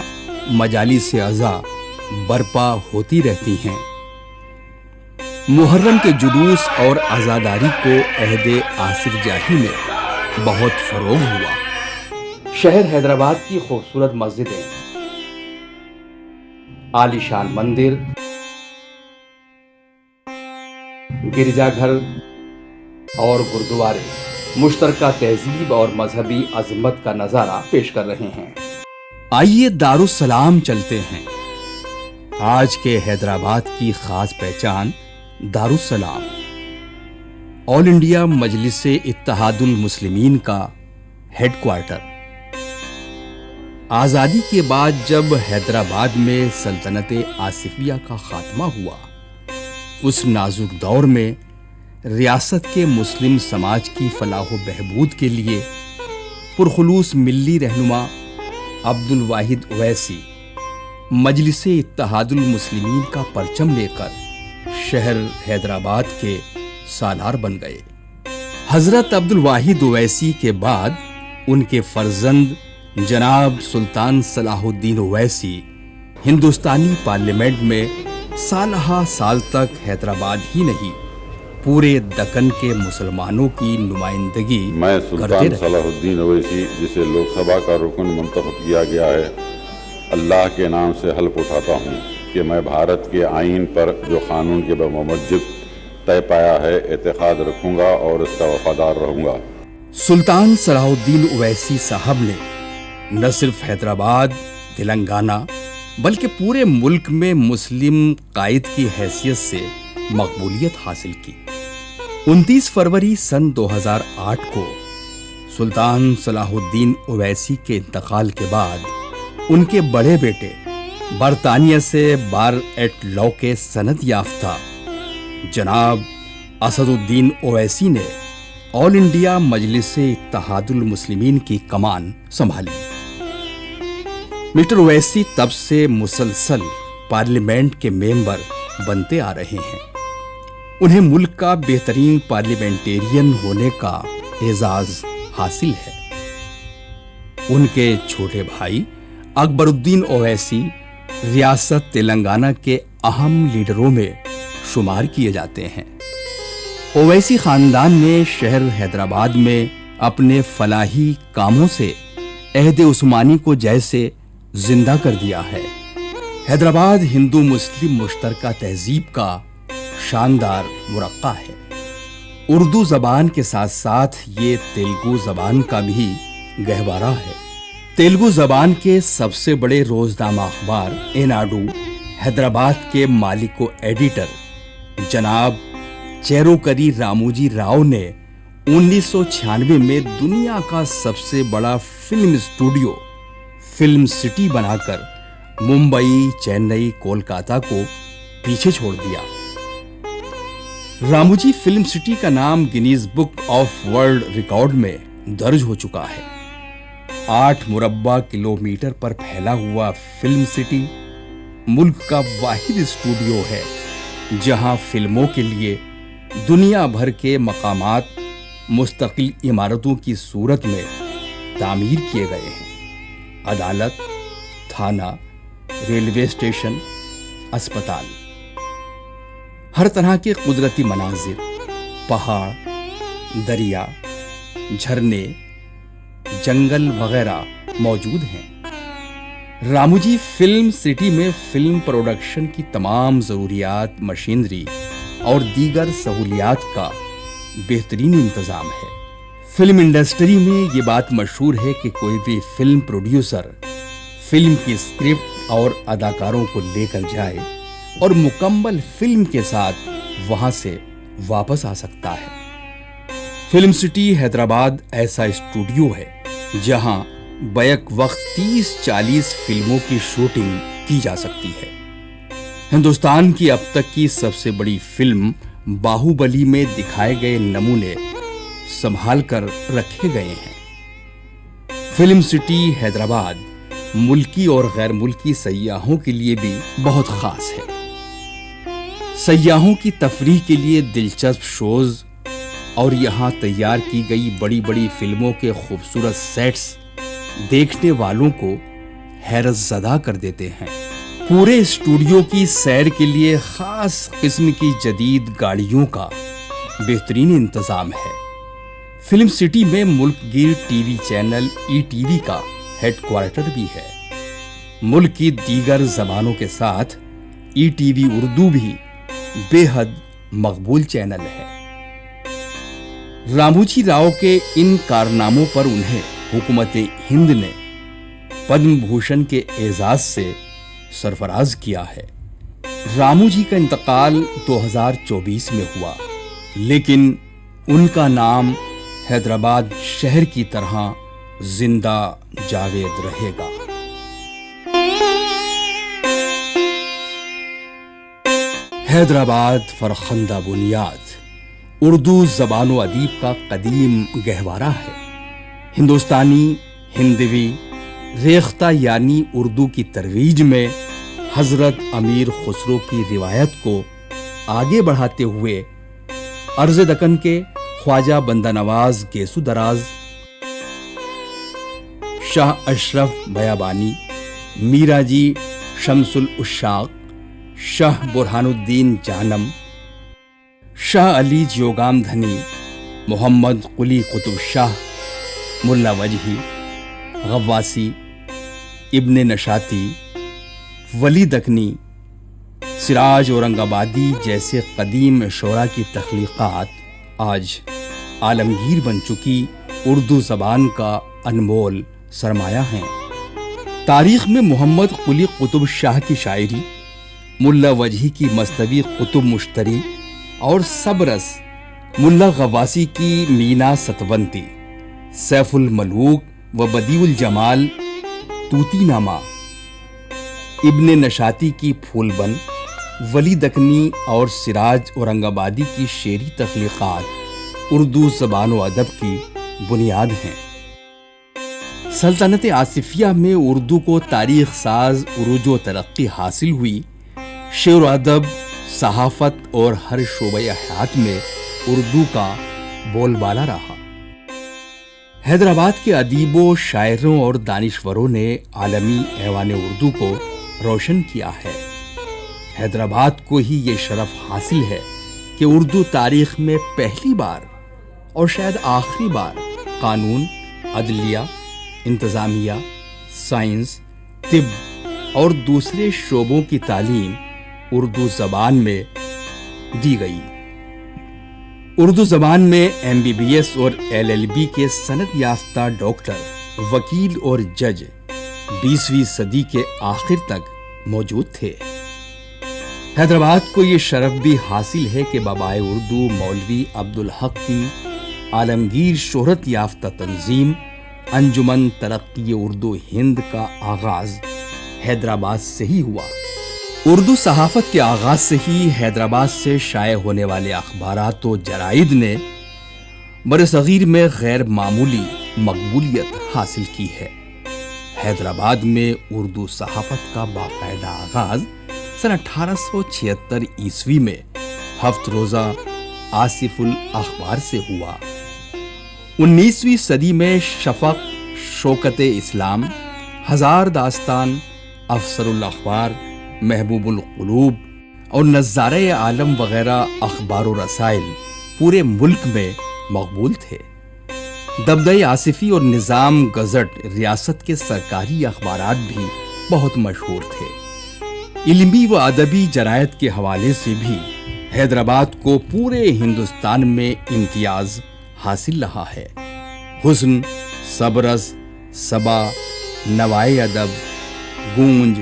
[SPEAKER 2] مجالس عزا برپا ہوتی رہتی ہیں۔ محرم کے جلوس اور عزاداری کو عہد آصف جاہی میں بہت فروغ ہوا۔ شہر حیدرآباد کی خوبصورت مسجدیں، عالیشان مندر، گرجا گھر اور گردوارے مشترکہ تہذیب اور مذہبی عظمت کا نظارہ پیش کر رہے ہیں۔ آئیے دارالسلام چلتے ہیں۔ آج کے حیدرآباد کی خاص پہچان دارالسلام آل انڈیا مجلس اتحاد المسلمین کا ہیڈ کوارٹر۔ آزادی کے بعد جب حیدرآباد میں سلطنت آصفیہ کا خاتمہ ہوا، اس نازک دور میں ریاست کے مسلم سماج کی فلاح و بہبود کے لیے پرخلوص ملی رہنما عبد الواحد اویسی مجلس اتحاد المسلمین کا پرچم لے کر شہر حیدرآباد کے سالار بن گئے۔ حضرت عبد الواحد اویسی کے بعد ان کے فرزند جناب سلطان صلاح الدین اویسی ہندوستانی پارلیمنٹ میں سالہ سال تک حیدرآباد ہی نہیں پورے دکن کے مسلمانوں کی نمائندگی
[SPEAKER 7] میں
[SPEAKER 2] کرتے
[SPEAKER 7] سلطان
[SPEAKER 2] رہے۔
[SPEAKER 7] صلاح الدین اویسی جسے لوک سبھا کا رکن منتخب کیا گیا ہے، اللہ کے نام سے حلف اٹھاتا ہوں کہ میں بھارت کے آئین پر جو قانون کے بموجب طے پایا ہے اعتقاد رکھوں گا اور اس کا وفادار رہوں گا۔
[SPEAKER 2] سلطان صلاح الدین اویسی صاحب نے نہ صرف حیدرآباد، تلنگانہ بلکہ پورے ملک میں مسلم قائد کی حیثیت سے مقبولیت حاصل کی۔ 29 فروری سن 2008 کو سلطان صلاح الدین اویسی کے انتقال کے بعد ان کے بڑے بیٹے برطانیہ سے بار ایٹ لا کے سند یافتہ جناب اسد الدین اویسی نے آل انڈیا مجلس اتحاد المسلمین کی کمان سنبھالی۔ مسٹر اویسی تب سے مسلسل پارلیمنٹ کے ممبر بنتے آ رہے ہیں۔ انہیں ملک کا بہترین پارلیمنٹیرین ہونے کا اعزاز حاصل ہے۔ ان کے چھوٹے بھائی اکبر الدین اویسی ریاست تلنگانہ کے اہم لیڈروں میں شمار کیے جاتے ہیں۔ اویسی خاندان نے شہر حیدرآباد میں اپنے فلاحی کاموں سے عہد عثمانی کو جیسے زندہ کر دیا ہے۔ حیدرآباد ہندو مسلم مشترکہ تہذیب کا شاندار مرقع ہے۔ اردو زبان کے ساتھ ساتھ یہ تیلگو زبان کا بھی گہوارہ ہے۔ تیلگو زبان کے سب سے بڑے روزنامہ اخبار ایناڈو حیدرآباد کے مالک و ایڈیٹر جناب چیروکری راموجی راؤ نے 1996 میں دنیا کا سب سے بڑا فلم اسٹوڈیو فلم سٹی بنا کر ممبئی، چنئی، کولکاتہ کو پیچھے چھوڑ دیا۔ راموجی فلم سٹی کا نام Guinness book of world record میں درج ہو چکا ہے۔ 8 مربع کلومیٹر پر پھیلا ہوا فلم سٹی ملک کا واحد اسٹوڈیو ہے جہاں فلموں کے لیے دنیا بھر کے مقامات مستقل عمارتوں کی صورت میں تعمیر کیے گئے ہیں۔ عدالت، تھانہ، ریلوے اسٹیشن، اسپتال، ہر طرح کے قدرتی مناظر، پہاڑ، دریا، جھرنے، جنگل وغیرہ موجود ہیں۔ راموجی فلم سٹی میں فلم پروڈکشن کی تمام ضروریات، مشینری اور دیگر سہولیات کا بہترین انتظام ہے۔ فلم انڈسٹری میں یہ بات مشہور ہے کہ کوئی بھی فلم پروڈیوسر فلم کی اسکرپٹ اور اداکاروں کو لے کر جائے اور مکمل فلم کے ساتھ وہاں سے واپس آ سکتا ہے۔ فلم سٹی حیدرآباد ایسا اسٹوڈیو ہے جہاں بیک وقت 30-40 فلموں کی شوٹنگ کی جا سکتی ہے۔ ہندوستان کی اب تک کی سب سے بڑی فلم باہوبلی میں دکھائے گئے نمونے سنبھال کر رکھے گئے ہیں۔ فلم سٹی حیدرآباد ملکی اور غیر ملکی سیاحوں کے لیے بھی بہت خاص ہے۔ سیاحوں کی تفریح کے لیے دلچسپ شوز اور یہاں تیار کی گئی بڑی بڑی فلموں کے خوبصورت سیٹس دیکھنے والوں کو حیرت زدہ کر دیتے ہیں۔ پورے اسٹوڈیو کی سیر کے لیے خاص قسم کی جدید گاڑیوں کا بہترین انتظام ہے۔ فلم سٹی میں ملک گیر T V channel E T V کا ہیڈ کوارٹر بھی ہے۔ ملک کی دیگر زبانوں کے ساتھ ای ٹی وی اردو بھی بے حد مقبول چینل ہے۔ راموجی راؤ کے ان کارناموں پر انہیں حکومت ہند نے پدم بھوشن کے اعزاز سے سرفراز کیا ہے۔ راموجی کا انتقال 2024 میں ہوا، لیکن ان کا نام حیدرآباد شہر کی طرح زندہ جاوید رہے گا۔ حیدرآباد فرخندہ بنیاد اردو زبان و ادیب کا قدیم گہوارہ ہے۔ ہندوستانی، ہندوی، ریختہ یعنی اردو کی ترویج میں حضرت امیر خسرو کی روایت کو آگے بڑھاتے ہوئے عرض دکن کے خواجہ بندہ نواز گیسو دراز، شاہ اشرف بیابانی، میرا جی شمس العشاق، شاہ برہان الدین جانم، شاہ علی جیوگام دھنی، محمد قلی قطب شاہ، ملا وجہی، غواسی، ابن نشاتی، ولی دکنی، سراج اورنگ آبادی جیسے قدیم شعراء کی تخلیقات آج عالمگیر بن چکی اردو زبان کا انمول سرمایہ ہیں۔ تاریخ میں محمد قلی قطب شاہ کی شاعری، ملا وجہی کی مثنوی قطب مشتری اور سبرس ملا غواسی کی مینا ستونتی، سیف الملوک و بدیع الجمال طوطی نامہ، ابن نشاتی کی پھول بند، ولی دکنی اور سراج اورنگ آبادی کی شعری تخلیقات اردو زبان و ادب کی بنیاد ہیں۔ سلطنت آصفیہ میں اردو کو تاریخ ساز عروج و ترقی حاصل ہوئی۔ شعر و ادب، صحافت اور ہر شعبہ حیات میں اردو کا بول بالا رہا۔ حیدرآباد کے ادیبوں، شاعروں اور دانشوروں نے عالمی ایوان اردو کو روشن کیا ہے۔ حیدرآباد کو ہی یہ شرف حاصل ہے کہ اردو تاریخ میں پہلی بار اور شاید آخری بار قانون، عدلیہ، انتظامیہ، سائنس، طب اور دوسرے شعبوں کی تعلیم اردو زبان میں دی گئی۔ اردو زبان میں MBBS اور LLB کے سند یافتہ ڈاکٹر، وکیل اور جج 20ویں صدی کے آخر تک موجود تھے۔ حیدرآباد کو یہ شرف بھی حاصل ہے کہ بابائے اردو مولوی عبدالحق کی عالمگیر شہرت یافتہ تنظیم انجمن ترقی اردو ہند کا آغاز حیدرآباد سے ہی ہوا۔ اردو صحافت کے آغاز سے ہی حیدرآباد سے شائع ہونے والے اخبارات و جرائد نے برصغیر میں غیر معمولی مقبولیت حاصل کی ہے۔ حیدرآباد میں اردو صحافت کا باقاعدہ آغاز سن 1876 عیسوی میں ہفت روزہ آصف الاخبار سے ہوا۔ 19ویں صدی میں شفق، شوکت اسلام، ہزار داستان، افسر الاخبار، محبوب القلوب اور نظارہ عالم وغیرہ اخبار و رسائل پورے ملک میں مقبول تھے۔ دبدہ آصفی اور نظام گزٹ ریاست کے سرکاری اخبارات بھی بہت مشہور تھے۔ علمی و ادبی جرائد کے حوالے سے بھی حیدرآباد کو پورے ہندوستان میں امتیاز حاصل رہا ہے۔ حسن، سبرس، صبا، نوائے ادب، گونج،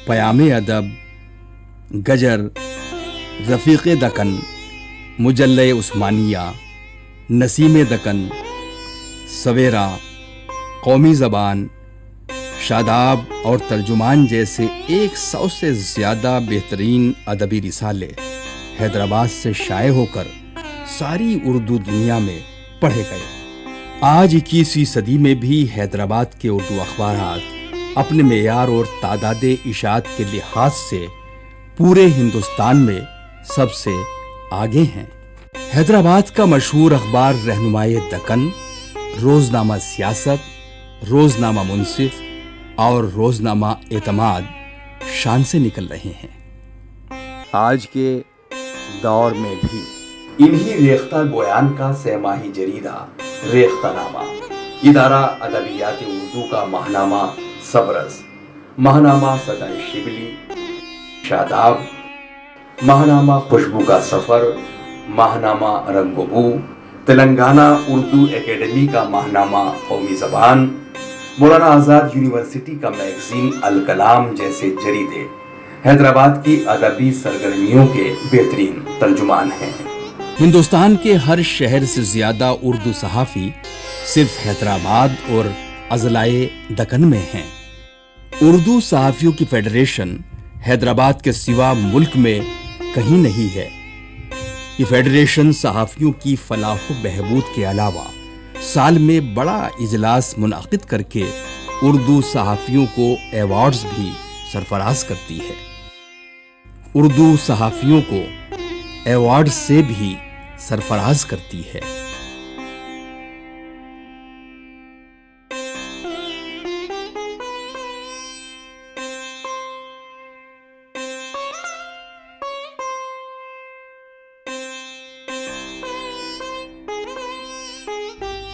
[SPEAKER 2] پیام ادب، گجر، رفیق دکن، مجلہ عثمانیہ، نسیم دکن، سویرا، قومی زبان، شاداب اور ترجمان جیسے 100 سے زیادہ بہترین ادبی رسالے حیدرآباد سے شائع ہو کر ساری اردو دنیا میں پڑھے گئے۔ آج 21ویں صدی میں بھی حیدرآباد کے اردو اخبارات اپنے معیار اور تعداد اشاعت کے لحاظ سے پورے ہندوستان میں سب سے آگے ہیں۔ حیدرآباد کا مشہور اخبار رہنمائے دکن، روزنامہ سیاست، روزنامہ منصف اور روزنامہ اعتماد شان سے نکل رہے ہیں۔ آج کے دور میں بھی انہی ریختہ گویان کا سہ ماہی جریدہ ریختہ نامہ، ادارہ ادبیات اردو کا ماہنامہ سبرس، ماہنامہ سدائے شبلی، شاداب، ماہنامہ خوشبو کا سفر، ماہنامہ رنگ و بو، تلنگانہ اردو اکیڈمی کا ماہنامہ قومی زبان، مولانا آزاد یونیورسٹی کا میگزین الکلام جیسے جریدے حیدرآباد کی ادبی سرگرمیوں کے بہترین ترجمان ہیں۔ ہندوستان کے ہر شہر سے زیادہ اردو صحافی صرف حیدرآباد اور اضلاع دکن میں ہیں۔ اردو صحافیوں کی فیڈریشن حیدرآباد کے سوا ملک میں کہیں نہیں ہے۔ یہ فیڈریشن صحافیوں کی فلاح و بہبود کے علاوہ سال میں بڑا اجلاس منعقد کر کے اردو صحافیوں کو ایوارڈز بھی سرفراز کرتی ہے۔ اردو صحافیوں کو ایوارڈ سے بھی سرفراز کرتی ہے۔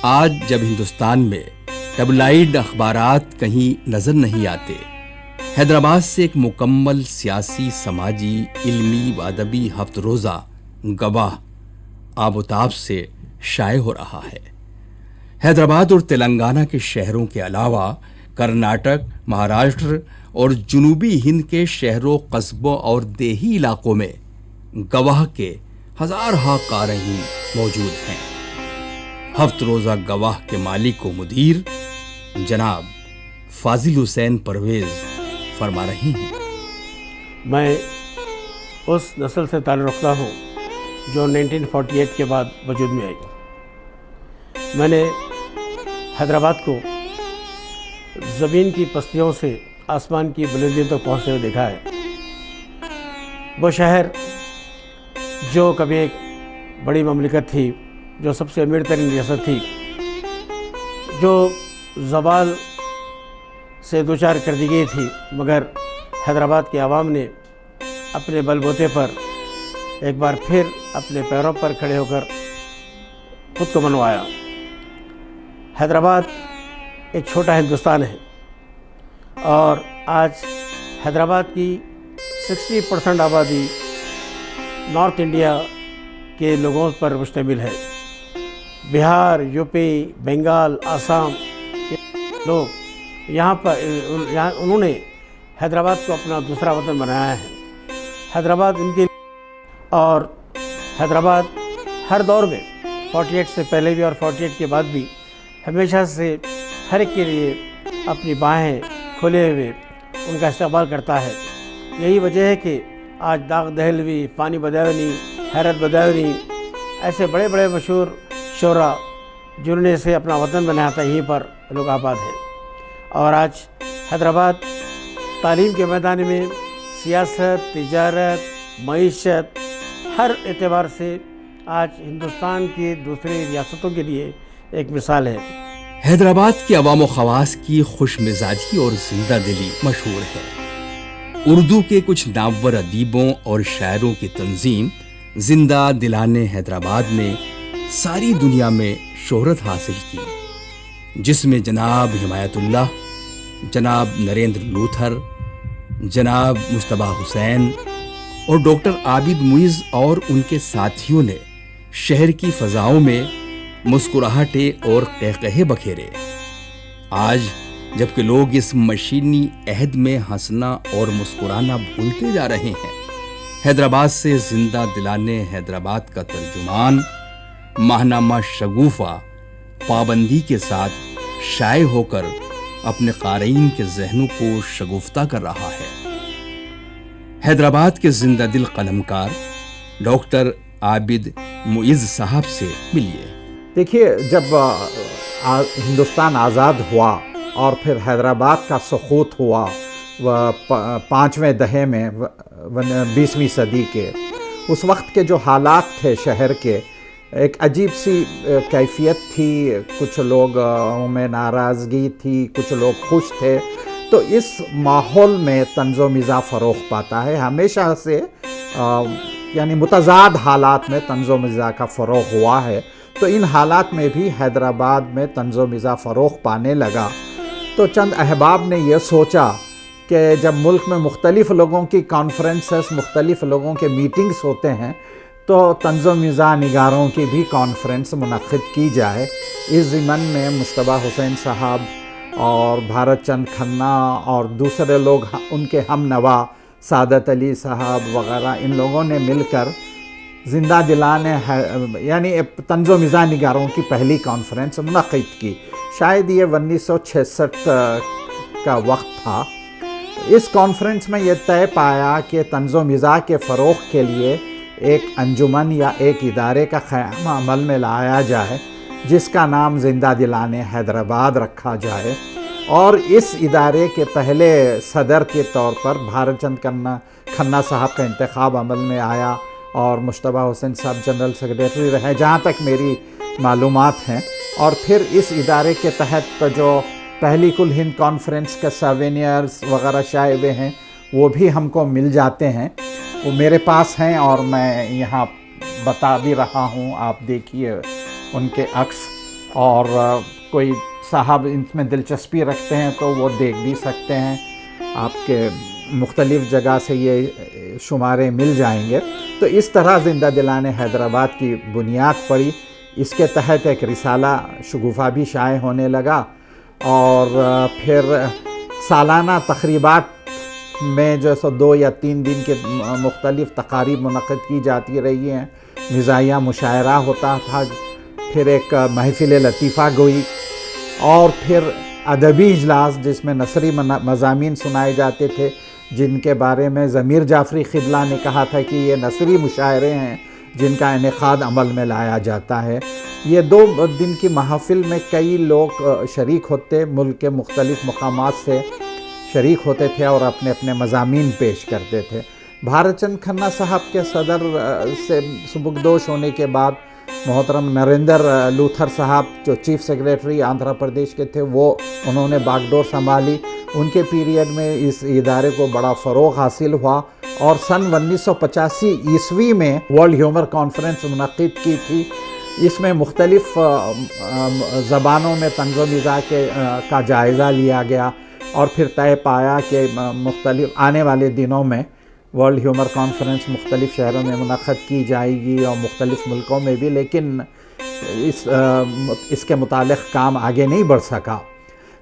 [SPEAKER 2] آج جب ہندوستان میں ٹیبلائڈ اخبارات کہیں نظر نہیں آتے، حیدرآباد سے ایک مکمل سیاسی، سماجی، علمی و ادبی ہفت روزہ گواہ آب و تاب سے شائع ہو رہا ہے۔ حیدرآباد اور تلنگانہ کے شہروں کے علاوہ کرناٹک، مہاراشٹر اور جنوبی ہند کے شہروں، قصبوں اور دیہی علاقوں میں گواہ کے ہزارہا قارئین موجود ہیں۔ ہفت روزہ گواہ کے مالک و مدیر جناب فاضل حسین پرویز فرما رہے ہیں۔
[SPEAKER 8] میں اس نسل سے تعلق رکھتا ہوں جو 1948 کے بعد وجود میں آئی۔ میں نے حیدرآباد کو زمین کی پستیوں سے آسمان کی بلندیوں تک پہنچتے ہوئے دیکھا ہے۔ وہ شہر جو کبھی ایک بڑی مملکت تھی، جو سب سے امیر ترین ریاست تھی، جو زوال سے دوچار کر دی گئی تھی، مگر حیدرآباد کے عوام نے اپنے بل بوتے پر ایک بار پھر اپنے پیروں پر کھڑے ہو کر خود کو منوایا۔ حیدرآباد ایک چھوٹا ہندوستان ہے اور آج حیدرآباد کی 60% آبادی نارتھ انڈیا کے لوگوں پر مشتمل ہے۔ بہار، یوپی، بنگال، آسام کے لوگ یہاں انہوں نے حیدرآباد کو اپنا دوسرا وطن بنایا ہے۔ حیدرآباد ان کے اور حیدرآباد ہر دور میں 48 سے پہلے بھی اور 48 کے بعد بھی ہمیشہ سے ہر ایک کے لیے اپنی باہیں کھولے ہوئے ان کا استقبال کرتا ہے۔ یہی وجہ ہے کہ آج داغ دہلوی، فانی بداونی، حیرت بداونی ایسے بڑے بڑے مشہور شعراء جنہوں نے اسے اپنا وطن بنایا تھا، یہیں پر لوگ آباد ہیں۔ اور آج حیدرآباد تعلیم کے میدان میں، سیاست، تجارت، معیشت، ہر اعتبار سے آج ہندوستان کی دوسری ریاستوں کے لیے ایک مثال ہے۔
[SPEAKER 2] حیدرآباد کے عوام و خواص کی خوش مزاجی اور زندہ دلی مشہور ہے۔ اردو کے کچھ نامور ادیبوں اور شاعروں کی تنظیم زندہ دلان حیدرآباد نے ساری دنیا میں شہرت حاصل کی، جس میں جناب حمایت اللہ، جناب نریندر لوتھر، جناب مصطفیٰ حسین اور ڈاکٹر عابد معیز اور ان کے ساتھیوں نے شہر کی فضاؤں میں مسکراہٹیں اور قہقہے بکھیرے۔ آج جبکہ لوگ اس مشینی عہد میں ہنسنا اور مسکرانا بھولتے جا رہے ہیں، حیدرآباد سے زندہ دلانے حیدرآباد کا ترجمان ماہنامہ شگوفہ پابندی کے ساتھ شائع ہو کر اپنے قارئین کے ذہنوں کو شگفتہ کر رہا ہے۔ حیدرآباد کے زندہ دل قلمکار ڈاکٹر عابد معیز صاحب سے ملیے۔
[SPEAKER 9] دیکھیے، جب ہندوستان آزاد ہوا اور پھر حیدرآباد کا سقوط ہوا 5ویں دہے میں 20ویں صدی کے، اس وقت کے جو حالات تھے شہر کے، ایک عجیب سی کیفیت تھی، کچھ لوگ میں ناراضگی تھی، کچھ لوگ خوش تھے۔ تو اس ماحول میں طنز و مزاح فروغ پاتا ہے، ہمیشہ سے یعنی متضاد حالات میں طنز و مزاح کا فروغ ہوا ہے۔ تو ان حالات میں بھی حیدرآباد میں طنز و مزاح فروغ پانے لگا۔ تو چند احباب نے یہ سوچا کہ جب ملک میں مختلف لوگوں کی کانفرنسز، مختلف لوگوں کے میٹنگز ہوتے ہیں، تو طنز و مزاح نگاروں کی بھی کانفرنس منعقد کی جائے۔ اس ضمن میں مصطفیٰ حسین صاحب اور بھارت چند کھنہ اور دوسرے لوگ ان کے ہم نوا سعادت علی صاحب وغیرہ، ان لوگوں نے مل کر زندہ دلانے یعنی طنز و مزاح نگاروں کی پہلی کانفرنس منعقد کی. شاید یہ 1966 کا وقت تھا. اس کانفرنس میں یہ طے پایا کہ طنز و مزاح کے فروغ کے لیے ایک انجمن یا ایک ادارے کا قیام عمل میں لایا جائے جس کا نام زندہ دلانے حیدرآباد رکھا جائے، اور اس ادارے کے پہلے صدر کے طور پر بھارت چند کھنہ صاحب کا انتخاب عمل میں آیا اور مشتبہ حسین صاحب جنرل سیکریٹری رہے جہاں تک میری معلومات ہیں. اور پھر اس ادارے کے تحت جو پہلی کل ہند کانفرنس کے سوینئرز وغیرہ شائع ہوئے ہیں وہ بھی ہم کو مل جاتے ہیں، وہ میرے پاس ہیں اور میں یہاں بتا بھی رہا ہوں. آپ دیکھیے ان کے عکس، اور کوئی صاحب ان میں دلچسپی رکھتے ہیں تو وہ دیکھ بھی سکتے ہیں. آپ کے مختلف جگہ سے یہ شمارے مل جائیں گے. تو اس طرح زندہ دلانے حیدرآباد کی بنیاد پڑی. اس کے تحت ایک رسالہ شگوفہ بھی شائع ہونے لگا، اور پھر سالانہ تقریبات میں جو 2 یا 3 دن کے مختلف تقاریب منعقد کی جاتی رہی ہیں. مزاحیہ مشاعرہ ہوتا تھا، پھر ایک محفل لطیفہ گوئی، اور پھر ادبی اجلاس جس میں نثری مضامین سنائے جاتے تھے جن کے بارے میں ضمیر جعفری خدلہ نے کہا تھا کہ یہ نثری مشاعرے ہیں جن کا انعقاد عمل میں لایا جاتا ہے. یہ 2 دن کی محافل میں کئی لوگ شریک ہوتے، ملک کے مختلف مقامات سے شریک ہوتے تھے اور اپنے اپنے مضامین پیش کرتے تھے. بھارت چند کھنہ صاحب کے صدر سے سبکدوش ہونے کے بعد محترم نریندر لوتھر صاحب جو چیف سیکریٹری آندھرا پردیش کے تھے انہوں نے باغ ڈور سنبھالی. ان کے پیریڈ میں اس ادارے کو بڑا فروغ حاصل ہوا، اور سن 1985 عیسوی میں ورلڈ ہیومر کانفرنس منعقد کی تھی. اس میں مختلف زبانوں میں طنز و مزاح کا جائزہ لیا گیا، اور پھر طے پایا کہ مختلف آنے والے دنوں میں ورلڈ ہیومر کانفرنس مختلف شہروں میں منعقد کی جائے گی اور مختلف ملکوں میں بھی، لیکن اس کے متعلق کام آگے نہیں بڑھ سکا.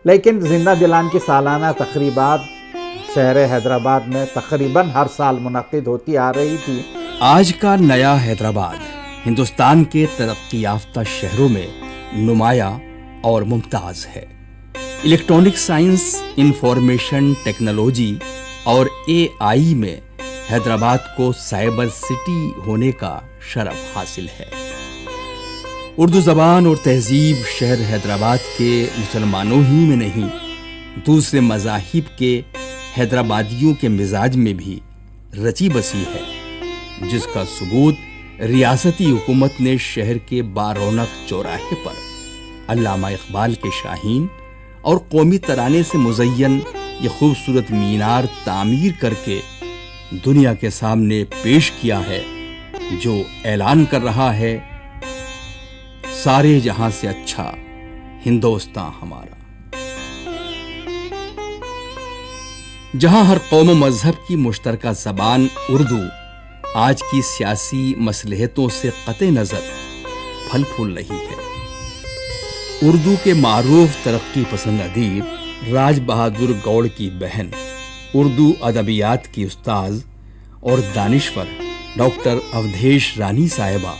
[SPEAKER 9] لیکن زندہ دلان کی سالانہ تقریبات شہر حیدرآباد میں تقریباً ہر سال منعقد ہوتی آ رہی تھی.
[SPEAKER 2] آج کا نیا حیدرآباد ہندوستان کے ترقی یافتہ شہروں میں نمایاں اور ممتاز ہے. الیکٹرانک سائنس، انفارمیشن ٹیکنالوجی اور AI میں حیدرآباد کو سائبر سٹی ہونے کا شرف حاصل ہے. اردو زبان اور تہذیب شہر حیدرآباد کے مسلمانوں ہی میں نہیں، دوسرے مذاہب کے حیدرآبادیوں کے مزاج میں بھی رچی بسی ہے، جس کا ثبوت ریاستی حکومت نے شہر کے بارونق چوراہے پر علامہ اقبال کے شاہین اور قومی ترانے سے مزین یہ خوبصورت مینار تعمیر کر کے دنیا کے سامنے پیش کیا ہے، جو اعلان کر رہا ہے سارے جہاں سے اچھا ہندوستان ہمارا. جہاں ہر قوم و مذہب کی مشترکہ زبان اردو آج کی سیاسی مصلحتوں سے قطع نظر پھل پھول رہی ہے. اردو کے معروف ترقی پسند ادیب راج بہادر گوڑ کی بہن، اردو ادبیات کی استاذ اور دانشور ڈاکٹر اودھیش رانی صاحبہ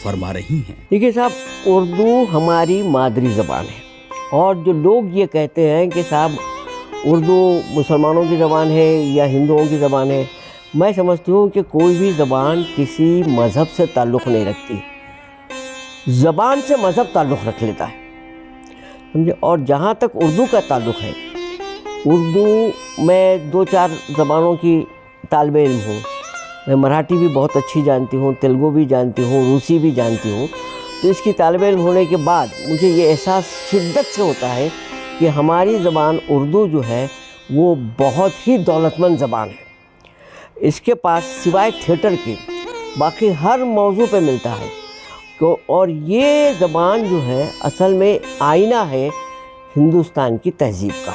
[SPEAKER 2] فرما رہی ہیں.
[SPEAKER 10] دیکھیے صاحب، اردو ہماری مادری زبان ہے، اور جو لوگ یہ کہتے ہیں کہ صاحب اردو مسلمانوں کی زبان ہے یا ہندوؤں کی زبان ہے، میں سمجھتی ہوں کہ کوئی بھی زبان کسی مذہب سے تعلق نہیں رکھتی. زبان سے مذہب تعلق رکھ لیتا ہے، سمجھے. اور جہاں تک اردو کا تعلق ہے، اردو میں 2-4 زبانوں کی طالب علم ہوں. میں مراٹھی بھی بہت اچھی جانتی ہوں، تیلگو بھی جانتی ہوں، روسی بھی جانتی ہوں. تو اس کی طالب علم ہونے کے بعد مجھے یہ احساس شدت سے ہوتا ہے کہ ہماری زبان اردو جو ہے وہ بہت ہی دولت مند زبان ہے. اس کے پاس سوائے تھیٹر کے باقی ہر موضوع پہ ملتا ہے. اور یہ زبان جو ہے اصل میں آئینہ ہے ہندوستان کی تہذیب کا.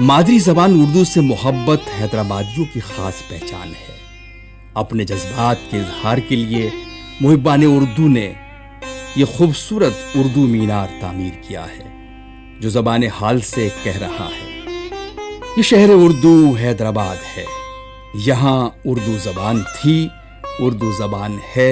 [SPEAKER 2] مادری زبان اردو سے محبت حیدرآبادیوں کی خاص پہچان ہے. اپنے جذبات کے اظہار کے لیے محبان اردو نے یہ خوبصورت اردو مینار تعمیر کیا ہے، جو زبان حال سے کہہ رہا ہے یہ شہر اردو حیدرآباد ہے. یہاں اردو زبان تھی، اردو زبان ہے